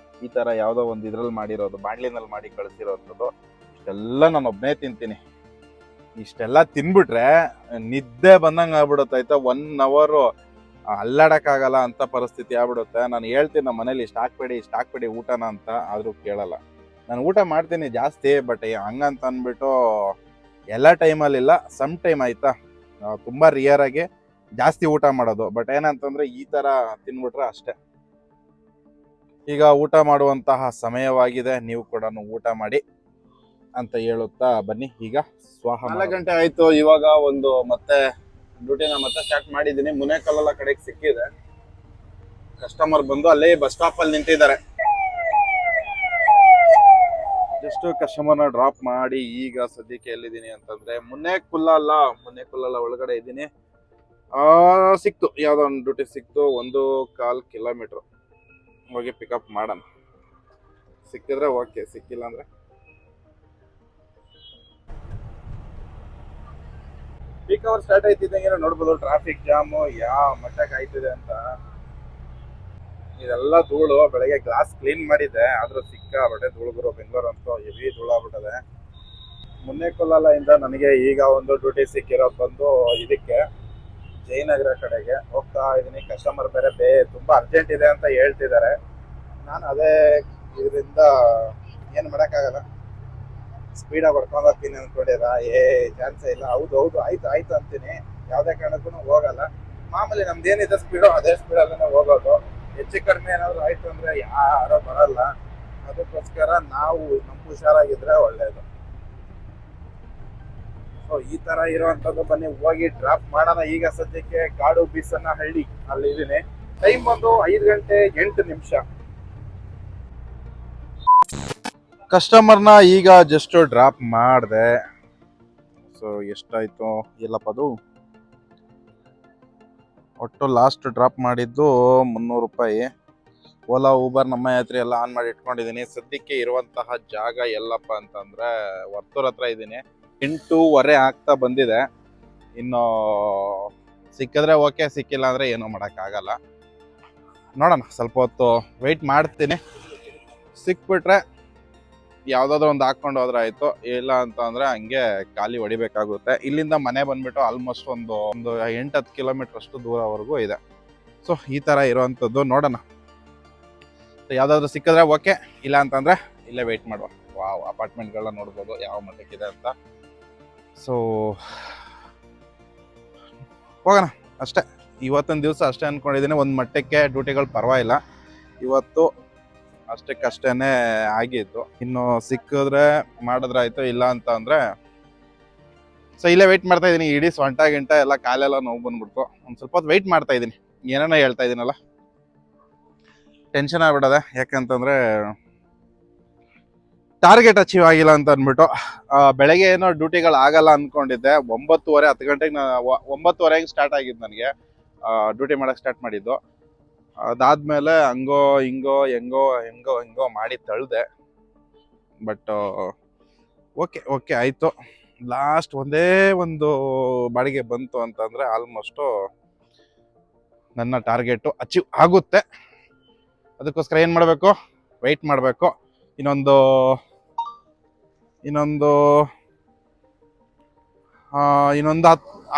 ಈ ಥರ ಯಾವುದೋ ಒಂದು ಇದ್ರಲ್ಲಿ ಮಾಡಿರೋದು, ಬಾಣ್ಲಿನಲ್ಲಿ ಮಾಡಿ ಕಳಿಸಿರೋಂಥದ್ದು. ಇಷ್ಟೆಲ್ಲ ನಾನು ಒಬ್ಬನೇ ತಿಂತೀನಿ. ಇಷ್ಟೆಲ್ಲ ತಿನ್ಬಿಟ್ರೆ ನಿದ್ದೆ ಬಂದಂಗೆ ಆಗ್ಬಿಡುತ್ತೆ ಆಯ್ತಾ. 1 ಅವರು ಅಲ್ಲಾಡಕ್ಕಾಗಲ್ಲ ಅಂತ ಪರಿಸ್ಥಿತಿ ಆಗ್ಬಿಡುತ್ತೆ. ನಾನು ಹೇಳ್ತೀನಿ ನಮ್ಮ ಮನೇಲಿ ಇಷ್ಟು ಹಾಕ್ಬೇಡಿ ಊಟನ ಅಂತ, ಆದರೂ ಕೇಳಲ್ಲ. ನಾನು ಊಟ ಮಾಡ್ತೀನಿ ಜಾಸ್ತಿ, ಬಟ್ ಹಂಗಂತ ಅಂದ್ಬಿಟ್ಟು ಎಲ್ಲ ಟೈಮಲ್ಲಿಲ್ಲ. ಸಮ್ ಟೈಮ್ ಆಯ್ತಾ, ತುಂಬ ರಿಯರಾಗಿ ಜಾಸ್ತಿ ಊಟ ಮಾಡೋದು. ಬಟ್ ಏನಂತಂದರೆ ಈ ಥರ ತಿನ್ಬಿಟ್ರೆ ಅಷ್ಟೇ. ಈಗ ಊಟ ಮಾಡುವಂತಹ ಸಮಯವಾಗಿದೆ. ನೀವು ಕೂಡ ಊಟ ಮಾಡಿ ಅಂತ ಹೇಳುತ್ತಾ ಬನ್ನಿ. ಈಗ 4 ಗಂಟೆ ಆಯ್ತು. ಇವಾಗ ಮತ್ತೆ ಡ್ಯೂಟಿನ ಮತ್ತೆ ಸ್ಟಾರ್ಟ್ ಮಾಡಿದ್ದೀನಿ. ಮುನೇಕಲ್ಲೆಲ್ಲ ಕಡೆಗೆ ಸಿಕ್ಕಿದೆ. ಕಸ್ಟಮರ್ ಬಂದು ಅಲ್ಲೇ ಬಸ್ ಸ್ಟಾಪ್ ಅಲ್ಲಿ ನಿಂತಿದ್ದಾರೆ. ಜಸ್ಟ್ ಕಸ್ಟಮರ್ನ ಡ್ರಾಪ್ ಮಾಡಿ ಈಗ ಸದ್ಯಕ್ಕೆ ಎಲ್ಲಿದ್ದೀನಿ ಅಂತಂದ್ರೆ ಮುನೇಕುಲ್ಲ ಒಳಗಡೆ ಇದ್ದೀನಿ. ಸಿಕ್ತು, ಯಾವ್ದೋ ಒಂದು ಡ್ಯೂಟಿ ಸಿಕ್ತು. 1.25 ಕಿಲೋಮೀಟರ್ ಹೋಗಿ ಪಿಕಪ್ ಮಾಡೋಣ. ಸಿಕ್ಕಿದ್ರೆ ಓಕೆ, ಸಿಕ್ಕಿಲ್ಲ ಅಂದ್ರೆ ಪೀಕ್ ಅವರ್ ಸ್ಟಾರ್ಟ್ ಆಯ್ತಿದ್ದಂಗೆ ನೋಡ್ಬೋದು ಟ್ರಾಫಿಕ್ ಜಾಮು ಯಾವ ಮಟ್ಟಕ್ಕೆ ಆಯ್ತಿದೆ ಅಂತ. ಇದೆಲ್ಲ ಧೂಳು. ಬೆಳಗ್ಗೆ ಗ್ಲಾಸ್ ಕ್ಲೀನ್ ಮಾಡಿದೆ, ಆದ್ರೂ ಸಿಕ್ಕಾಬಟ್ಟೆ ಧೂಳುಗುರು. ಬೆಂಗಳೂರು ಅಂತೂ ಹೆವಿ ಧೂಳು ಆಗ್ಬಿಟ್ಟದೆ. ಮುನ್ನೇಕುಲ್ಲ ಇಂದ ನನಗೆ ಈಗ ಒಂದು ಡ್ಯೂಟಿ ಸಿಕ್ಕಿರೋದು ಬಂದು ಇದಕ್ಕೆ ಜಯನಗರ ಕಡೆಗೆ ಹೋಗ್ತಾ ಇದೀನಿ. ಕಸ್ಟಮರ್ ಬೇರೆ ತುಂಬಾ ಅರ್ಜೆಂಟ್ ಇದೆ ಅಂತ ಹೇಳ್ತಿದ್ದಾರೆ. ನಾನು ಅದೇ ಇದರಿಂದ ಏನು ಮಾಡೋಕ್ಕಾಗಲ್ಲ, ಸ್ಪೀಡಾಗಿ ಹೊಡ್ಕೊಂಡು ಹೋಗ್ತೀನಿ ಅನ್ಕೊಂಡಿರ. ಚಾನ್ಸೇ ಇಲ್ಲ. ಹೌದು ಆಯ್ತು ಅಂತೀನಿ. ಯಾವುದೇ ಕಾರಣಕ್ಕೂ ಹೋಗಲ್ಲ. ಮಾಮೂಲಿ ನಮ್ದೇನಿದೆ ಸ್ಪೀಡು, ಅದೇ ಸ್ಪೀಡಲ್ಲೇ ಹೋಗೋದು. ಹೆಚ್ಚು ಕಡಿಮೆ ಏನಾದ್ರು ಆಯ್ತು ಅಂದ್ರೆ ಯಾರೋ ಬರಲ್ಲ. ಅದಕ್ಕೋಸ್ಕರ ನಾವು ಹುಷಾರಾಗಿದ್ರೆ ಒಳ್ಳೇದು. ಸೊ ಈ ತರ ಇರುವಂತದ್ದು. ಬನ್ನಿ ಹೋಗಿ ಡ್ರಾಪ್ ಮಾಡೋಣ. ಈಗ ಸದ್ಯಕ್ಕೆ ಕಾಡು ಬೀಸನಹಳ್ಳಿ ಅಲ್ಲಿ ಇದೀನಿ. ಟೈಮ್ 5:08. ಕಸ್ಟಮರ್ನ ಈಗ ಜಸ್ಟ್ ಡ್ರಾಪ್ ಮಾಡಿದೆ. ಸೊ ಎಷ್ಟಾಯ್ತು ಎಲ್ಲಪ್ಪ ಅದು? ಒಟ್ಟು ಲಾಸ್ಟ್ ಡ್ರಾಪ್ ಮಾಡಿದ್ದು 300 ರೂಪಾಯಿ. ಓಲಾ ಊಬರ್ ನಮ್ಮ ಯಾತ್ರೆ ಎಲ್ಲ ಆನ್ ಮಾಡಿ ಇಟ್ಕೊಂಡಿದ್ದೀನಿ. ಸದ್ಯಕ್ಕೆ ಇರುವಂತಹ ಜಾಗ ಎಲ್ಲಪ್ಪ ಅಂತಂದ್ರೆ ವರ್ತೂರ್ ಹತ್ರ ಇದ್ದೀನಿ. 8:15 ಆಗ್ತಾ ಬಂದಿದೆ. ಇನ್ನು ಸಿಕ್ಕಿದ್ರೆ ಓಕೆ, ಸಿಕ್ಕಿಲ್ಲ ಅಂದ್ರೆ ಏನೂ ಮಾಡೋಕ್ಕಾಗಲ್ಲ. ನೋಡೋಣ, ಸ್ವಲ್ಪ ಹೊತ್ತು ವೆಯ್ಟ್ ಮಾಡ್ತೀನಿ. ಸಿಕ್ಬಿಟ್ರೆ ಯಾವುದಾದ್ರೂ ಒಂದು ಹಾಕ್ಕೊಂಡು ಹೋದ್ರೆ ಆಯಿತು. ಇಲ್ಲ ಅಂತ ಅಂದರೆ ಹಂಗೆ ಖಾಲಿ ಹೊಡಿಬೇಕಾಗುತ್ತೆ. ಇಲ್ಲಿಂದ ಮನೆ ಬಂದುಬಿಟ್ಟು ಆಲ್ಮೋಸ್ಟ್ ಒಂದು 8-10 ಕಿಲೋಮೀಟ್ರ್ ಅಷ್ಟು ದೂರವರೆಗೂ ಇದೆ. ಸೊ ಈ ಥರ ಇರೋವಂಥದ್ದು. ನೋಡೋಣ, ಯಾವುದಾದ್ರೂ ಸಿಕ್ಕಿದ್ರೆ ಓಕೆ, ಇಲ್ಲ ಅಂತಂದರೆ ಇಲ್ಲೇ ವೆಯ್ಟ್ ಮಾಡುವ. ವಾವ್, ಅಪಾರ್ಟ್ಮೆಂಟ್ಗಳನ್ನ ನೋಡ್ಬೋದು ಯಾವ ಮಟ್ಟಕ್ಕಿದೆ ಅಂತ. ಸೊ ಹೋಗೋಣ ಅಷ್ಟೇ. ಇವತ್ತಿನ ದಿವಸ ಅಷ್ಟೇ ಅಂದ್ಕೊಂಡಿದ್ದೀನಿ. ಒಂದು ಮಟ್ಟಕ್ಕೆ ಡ್ಯೂಟಿಗಳು ಪರವಾಗಿಲ್ಲ. ಇವತ್ತು ಅಷ್ಟಕ್ಕಷ್ಟೇನೆ ಆಗಿತ್ತು. ಇನ್ನು ಸಿಕ್ಕಿದ್ರೆ ಮಾಡಿದ್ರಾಯ್ತು, ಇಲ್ಲ ಅಂತ ಅಂದ್ರೆ ಸೊ ಇಲ್ಲೇ ವೆಯ್ಟ್ ಮಾಡ್ತಾ ಇದೀನಿ. ಇಡೀ ಸೊಂಟ ಗಿಂಟ ಎಲ್ಲ ಕಾಲೆಲ್ಲ ನೋವು ಬಂದ್ಬಿಡ್ತು. ಒಂದ್ ಸ್ವಲ್ಪ ಹೊತ್ತು ವೆಯ್ಟ್ ಮಾಡ್ತಾ ಇದೀನಿ. ಏನೇನೋ ಹೇಳ್ತಾ ಇದೀನಲ್ಲ, ಟೆನ್ಷನ್ ಆಗ್ಬಿಡದೆ. ಯಾಕಂತಂದ್ರೆ ಟಾರ್ಗೆಟ್ ಅಚೀವ್ ಆಗಿಲ್ಲ ಅಂತ ಅಂದ್ಬಿಟ್ಟು ಬೆಳಗ್ಗೆ ಏನೋ ಡ್ಯೂಟಿಗಳು ಆಗಲ್ಲ ಅನ್ಕೊಂಡಿದ್ದೆ. 9:30 10 ಗಂಟೆಗೆ 9:30ಗೆ ಸ್ಟಾರ್ಟ್ ಆಗಿದ್ದು ನನಗೆ ಡ್ಯೂಟಿ ಮಾಡಕ್ ಸ್ಟಾರ್ಟ್ ಮಾಡಿದ್ದು. ಅದಾದ್ಮೇಲೆ ಹಂಗೋ ಹಿಂಗೋ ಹೆಂಗೋ ಮಾಡಿ ತಳ್ದೆ. ಬಟ್ ಓಕೆ ಆಯ್ತು. ಲಾಸ್ಟ್ ಒಂದೇ ಒಂದು ಬಾಡಿಗೆ ಬಂತು ಅಂತಂದ್ರೆ ಆಲ್ಮೋಸ್ಟ್ ನನ್ನ ಟಾರ್ಗೆಟ್ ಅಚೀವ್ ಆಗುತ್ತೆ. ಅದಕ್ಕೋಸ್ಕರ ಏನ್ ಮಾಡಬೇಕು, ವೆಯ್ಟ್ ಮಾಡಬೇಕು. ಇನ್ನೊಂದು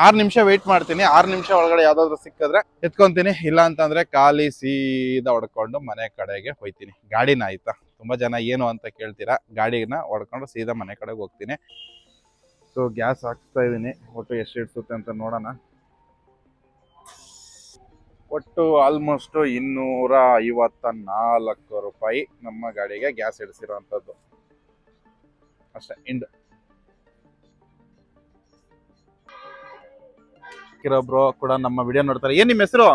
6 ನಿಮಿಷ ವೆಯ್ಟ್ ಮಾಡ್ತೀನಿ. 6 ನಿಮಿಷ ಒಳಗಡೆ ಯಾವ್ದಾದ್ರು ಸಿಕ್ಕಿದ್ರೆ ಎತ್ಕೊಂತೀನಿ, ಇಲ್ಲ ಅಂತಂದ್ರೆ ಖಾಲಿ ಸೀದಾ ಹೊಡ್ಕೊಂಡು ಮನೆ ಕಡೆಗೆ ಹೋಯ್ತೀನಿ. ಗಾಡಿನ ಆಯ್ತಾ, ತುಂಬಾ ಜನ ಏನು ಅಂತ ಕೇಳ್ತೀರಾ, ಗಾಡಿನ ಹೊಡ್ಕೊಂಡು ಸೀದಾ ಮನೆ ಕಡೆಗೆ ಹೋಗ್ತೀನಿ. ಸೊ ಗ್ಯಾಸ್ ಹಾಕ್ಸ್ತಾ ಇದೀನಿ. ಒಟ್ಟು ಎಷ್ಟು ಇಡ್ಸುತ್ತೆ ಅಂತ ನೋಡೋಣ. ಒಟ್ಟು ಆಲ್ಮೋಸ್ಟ್ 254 ರೂಪಾಯಿ ನಮ್ಮ ಗಾಡಿಗೆ ಗ್ಯಾಸ್ ಇಡಿಸಿರೋಂಥದ್ದು ಅಷ್ಟೇ. ಬ್ರೋ ಕೂಡ ನಮ್ಮ ವಿಡಿಯೋ ನೋಡ್ತಾರೆ. ಏನ್ ನಿಮ್ಮ ಹೆಸರು?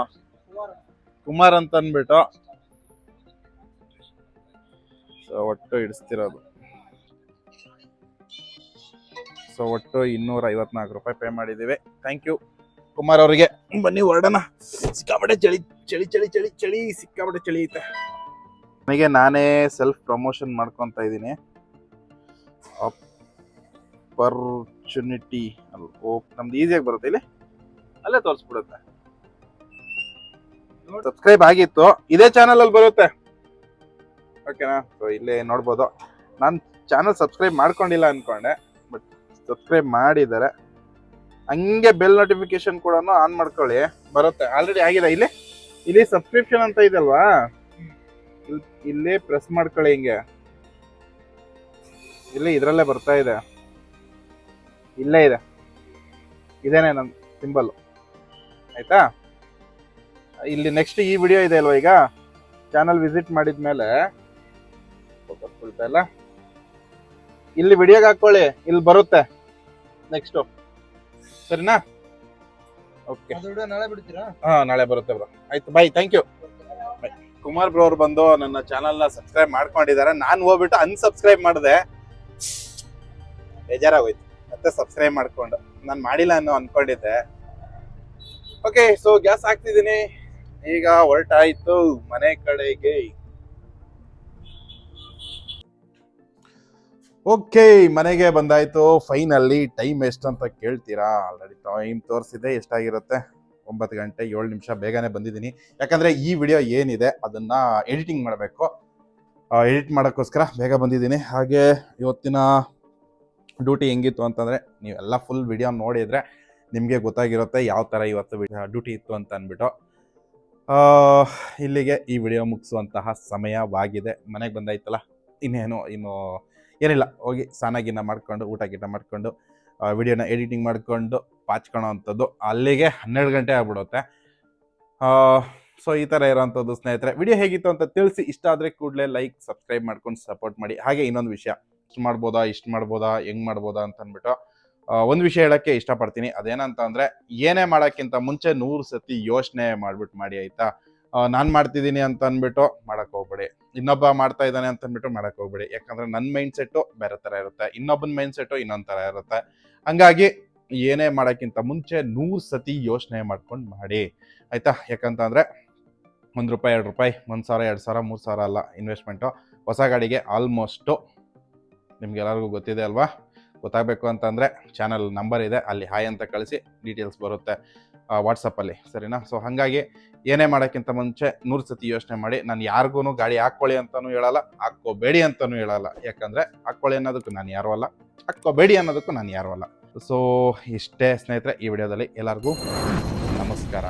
ಕುಮಾರ್ ಅಂತ ಅಂದ್ಬಿಟ್ಟು. ಸೊ ಒಟ್ಟು ಇಡಿಸ್ತಿರೋದು ಒಟ್ಟು 254 ರೂಪಾಯಿ ಪೇ ಮಾಡಿದೀವಿ. ಥ್ಯಾಂಕ್ ಯು ಕುಮಾರ್ ಅವರಿಗೆ. ಬನ್ನಿ ಹೊರಡೋಣ. ಸಿಕ್ಕಾಪಟ್ಟೆ ಚಳಿ ಸಿಕ್ಕಾಪಟ್ಟೆ ಚಳಿ ಐತೆ. ನನಗೆ ನಾನೇ ಸೆಲ್ಫ್ ಪ್ರಮೋಷನ್ ಮಾಡ್ಕೊಂತ ಇದ್ದೀನಿ. ಆಪರ್ಚುನಿಟಿ ನಮ್ದು ಈಸಿಯಾಗಿ ಬರುತ್ತೆ, ಇಲ್ಲಿ ಅಲ್ಲೇ ತೋರಿಸ್ಬಿಡುತ್ತೆ. ಸಬ್ಸ್ಕ್ರೈಬ್ ಆಗಿತ್ತು, ಇದೇ ಚಾನಲ್ ಅಲ್ಲಿ ಬರುತ್ತೆ. ಓಕೆನಾ? ಸೊ ಇಲ್ಲೇ ನೋಡ್ಬೋದು. ನಾನು ಚಾನಲ್ ಸಬ್ಸ್ಕ್ರೈಬ್ ಮಾಡ್ಕೊಂಡಿಲ್ಲ ಅನ್ಕೊಂಡೆ, ಬಟ್ ಸಬ್ಸ್ಕ್ರೈಬ್ ಮಾಡಿದ್ದಾರೆ. ಹಂಗೆ ಬೆಲ್ ನೋಟಿಫಿಕೇಶನ್ ಕೂಡ ಆನ್ ಮಾಡ್ಕೊಳ್ಳಿ, ಬರುತ್ತೆ. ಆಲ್ರೆಡಿ ಆಗಿದೆ. ಇಲ್ಲಿ ಸಬ್ಸ್ಕ್ರಿಪ್ಷನ್ ಅಂತ ಇದಲ್ವಾ, ಇಲ್ಲಿ ಪ್ರೆಸ್ ಮಾಡ್ಕೊಳ್ಳಿ. ಹಿಂಗೆ ಇಲ್ಲಿ ಇದ್ರಲ್ಲೇ ಬರ್ತಾ ಇದೆ, ಇಲ್ಲೇ ಇದೆ. ಇದೇನೆ ನನ್ನ ಸಿಂಬಲ್ ಆಯ್ತಾ. ಇಲ್ಲಿ ನೆಕ್ಸ್ಟ್ ಈ ವಿಡಿಯೋ ಇದೆ ಅಲ್ವಾ, ಈಗ ಚಾನಲ್ ವಿಸಿಟ್ ಮಾಡಿದ್ಮೇಲೆ ಇಲ್ಲ, ಇಲ್ಲಿ ವಿಡಿಯೋಗೆ ಹಾಕೊಳ್ಳಿ, ಇಲ್ಲಿ ಬರುತ್ತೆ ನೆಕ್ಸ್ಟ್. ಸರಿನಾ? ಓಕೆ, ನಾಳೆ ಬಿಡ್ತೀರಾ? ಹಾ, ನಾಳೆ ಬರುತ್ತೆ ಬ್ರೋ. ಆಯ್ತು, bye, thank you. Kumar bro ಅವ್ರು ಬಂದು ನನ್ನ ಚಾನಲ್ ನ ಸಬ್ಸ್ಕ್ರೈಬ್ ಮಾಡ್ಕೊಂಡಿದ್ದಾರೆ. ನಾನು ಹೋಗ್ಬಿಟ್ಟು ಅನ್ಸಬ್ಸ್ಕ್ರೈಬ್ ಮಾಡಿದೆ, ಬೇಜಾರಾಗೋಯ್ತು. ಮತ್ತೆ ಸಬ್ಸ್ಕ್ರೈಬ್ ಮಾಡ್ಕೊಂಡು ನಾನು ಮಾಡಿಲ್ಲ ಅನ್ನೋ ಅನ್ಕೊಂಡಿದ್ದೆ. ಓಕೆ, ಸೊ ಗ್ಯಾಸ್ ಹಾಕ್ತಿದ್ದೀನಿ. ಈಗ ಹೊರಟಾಯ್ತು ಮನೆ ಕಡೆಗೆ. ಓಕೆ, ಮನೆಗೆ ಬಂದಾಯ್ತು ಫೈನಲ್ಲಿ. ಟೈಮ್ ಎಷ್ಟು ಅಂತ ಕೇಳ್ತೀರಾ? ಆಲ್ರೆಡಿ ಟೈಮ್ ತೋರಿಸಿದೆ. ಎಷ್ಟಾಗಿರುತ್ತೆ? 9 ಗಂಟೆ 7 ನಿಮಿಷ. ಬೇಗನೆ ಬಂದಿದ್ದೀನಿ, ಯಾಕಂದ್ರೆ ಈ ವಿಡಿಯೋ ಏನಿದೆ ಅದನ್ನ ಎಡಿಟಿಂಗ್ ಮಾಡಬೇಕು. ಎಡಿಟ್ ಮಾಡೋಕ್ಕೋಸ್ಕರ ಬೇಗ ಬಂದಿದ್ದೀನಿ. ಹಾಗೆ ಇವತ್ತಿನ ಡ್ಯೂಟಿ ಹೆಂಗಿತ್ತು ಅಂತಂದರೆ, ನೀವೆಲ್ಲ ಫುಲ್ ವಿಡಿಯೋ ನೋಡಿದರೆ ನಿಮಗೆ ಗೊತ್ತಾಗಿರುತ್ತೆ ಯಾವ ಥರ ಇವತ್ತು ಡ್ಯೂಟಿ ಇತ್ತು ಅಂತ ಅಂದ್ಬಿಟ್ಟು. ಇಲ್ಲಿಗೆ ಈ ವಿಡಿಯೋ ಮುಗಿಸುವಂತಹ ಸಮಯವಾಗಿದೆ. ಮನೆಗೆ ಬಂದಾಯ್ತಲ್ಲ, ಇನ್ನು ಏನಿಲ್ಲ, ಹೋಗಿ ಸ್ನಾನ ಮಾಡ್ಕೊಂಡು ಊಟ ಗೀಟ ಮಾಡ್ಕೊಂಡು ವಿಡಿಯೋನ ಎಡಿಟಿಂಗ್ ಮಾಡ್ಕೊಂಡು ಪಾಚ್ಕೊಳ್ಳೋ ಅಂಥದ್ದು. ಅಲ್ಲಿಗೆ 12 ಗಂಟೆ ಆಗ್ಬಿಡುತ್ತೆ. ಸೊ ಈ ಥರ ಇರೋವಂಥದ್ದು ಸ್ನೇಹಿತರೆ. ವಿಡಿಯೋ ಹೇಗಿತ್ತು ಅಂತ ತಿಳಿಸಿ. ಇಷ್ಟ ಆದರೆ ಕೂಡಲೇ ಲೈಕ್, ಸಬ್ಸ್ಕ್ರೈಬ್ ಮಾಡ್ಕೊಂಡು ಸಪೋರ್ಟ್ ಮಾಡಿ. ಹಾಗೆ ಇನ್ನೊಂದು ವಿಷಯ, ಇಷ್ಟು ಮಾಡ್ಬೋದಾ ಹೆಂಗೆ ಮಾಡ್ಬೋದಾ ಅಂತ ಅಂದ್ಬಿಟ್ಟು ಒಂದು ವಿಷಯ ಹೇಳೋಕ್ಕೆ ಇಷ್ಟಪಡ್ತೀನಿ. ಅದೇನಂತ ಅಂದರೆ, ಏನೇ ಮಾಡೋಕ್ಕಿಂತ ಮುಂಚೆ 100 ಸತಿ ಯೋಚನೆ ಮಾಡ್ಬಿಟ್ಟು ಮಾಡಿ, ಆಯಿತಾ? ನಾನು ಮಾಡ್ತಿದ್ದೀನಿ ಅಂತ ಅಂದ್ಬಿಟ್ಟು ಮಾಡೋಕ್ಕೆ ಹೋಗ್ಬೇಡಿ, ಇನ್ನೊಬ್ಬ ಮಾಡ್ತಾ ಇದ್ದಾನೆ ಅಂತ ಅಂದ್ಬಿಟ್ಟು ಮಾಡೋಕ್ಕೆ ಹೋಗ್ಬೇಡಿ. ಯಾಕಂದರೆ ನನ್ನ ಮೈಂಡ್ ಸೆಟ್ಟು ಬೇರೆ ಥರ ಇರುತ್ತೆ, ಇನ್ನೊಬ್ಬನ ಮೈಂಡ್ ಸೆಟ್ಟು ಇನ್ನೊಂದು ಥರ ಇರುತ್ತೆ. ಹಂಗಾಗಿ ಏನೇ ಮಾಡೋಕ್ಕಿಂತ ಮುಂಚೆ 100 ಸತಿ ಯೋಚನೆ ಮಾಡ್ಕೊಂಡು ಮಾಡಿ, ಆಯಿತಾ? ಯಾಕಂತಂದರೆ ₹1 2 ರೂಪಾಯಿ 1,000 2,000 3,000 ಅಲ್ಲ ಇನ್ವೆಸ್ಟ್ಮೆಂಟು. ಹೊಸ ಗಾಡಿಗೆ ಆಲ್ಮೋಸ್ಟು ನಿಮ್ಗೆಲ್ಲರಿಗೂ ಗೊತ್ತಿದೆ ಅಲ್ವಾ? ಗೊತ್ತಾಗಬೇಕು ಅಂತಂದರೆ ಚಾನಲ್ ನಂಬರ್ ಇದೆ, ಅಲ್ಲಿ ಹಾಯ್ ಅಂತ ಕಳಿಸಿ, ಡೀಟೇಲ್ಸ್ ಬರುತ್ತೆ ವಾಟ್ಸಪ್ಪಲ್ಲಿ. ಸರಿನಾ? ಸೊ ಹಾಗಾಗಿ ಏನೇ ಮಾಡೋಕ್ಕಿಂತ ಮುಂಚೆ 100 ಸತಿ ಯೋಚನೆ ಮಾಡಿ. ನಾನು ಯಾರಿಗೂ ಗಾಡಿ ಹಾಕ್ಕೊಳ್ಳಿ ಅಂತಲೂ ಹೇಳಲ್ಲ, ಹಾಕ್ಕೋಬೇಡಿ ಅಂತಲೂ ಹೇಳಲ್ಲ. ಯಾಕಂದರೆ ಹಾಕ್ಕೊಳ್ಳಿ ಅನ್ನೋದಕ್ಕೂ ನಾನು ಯಾರೂ ಅಲ್ಲ, ಹಾಕ್ಕೋಬೇಡಿ ಅನ್ನೋದಕ್ಕೂ ನಾನು ಯಾರೂ ಅಲ್ಲ. ಸೊ ಇಷ್ಟೇ ಸ್ನೇಹಿತರೆ ಈ ವಿಡಿಯೋದಲ್ಲಿ. ಎಲ್ಲರಿಗೂ ನಮಸ್ಕಾರ.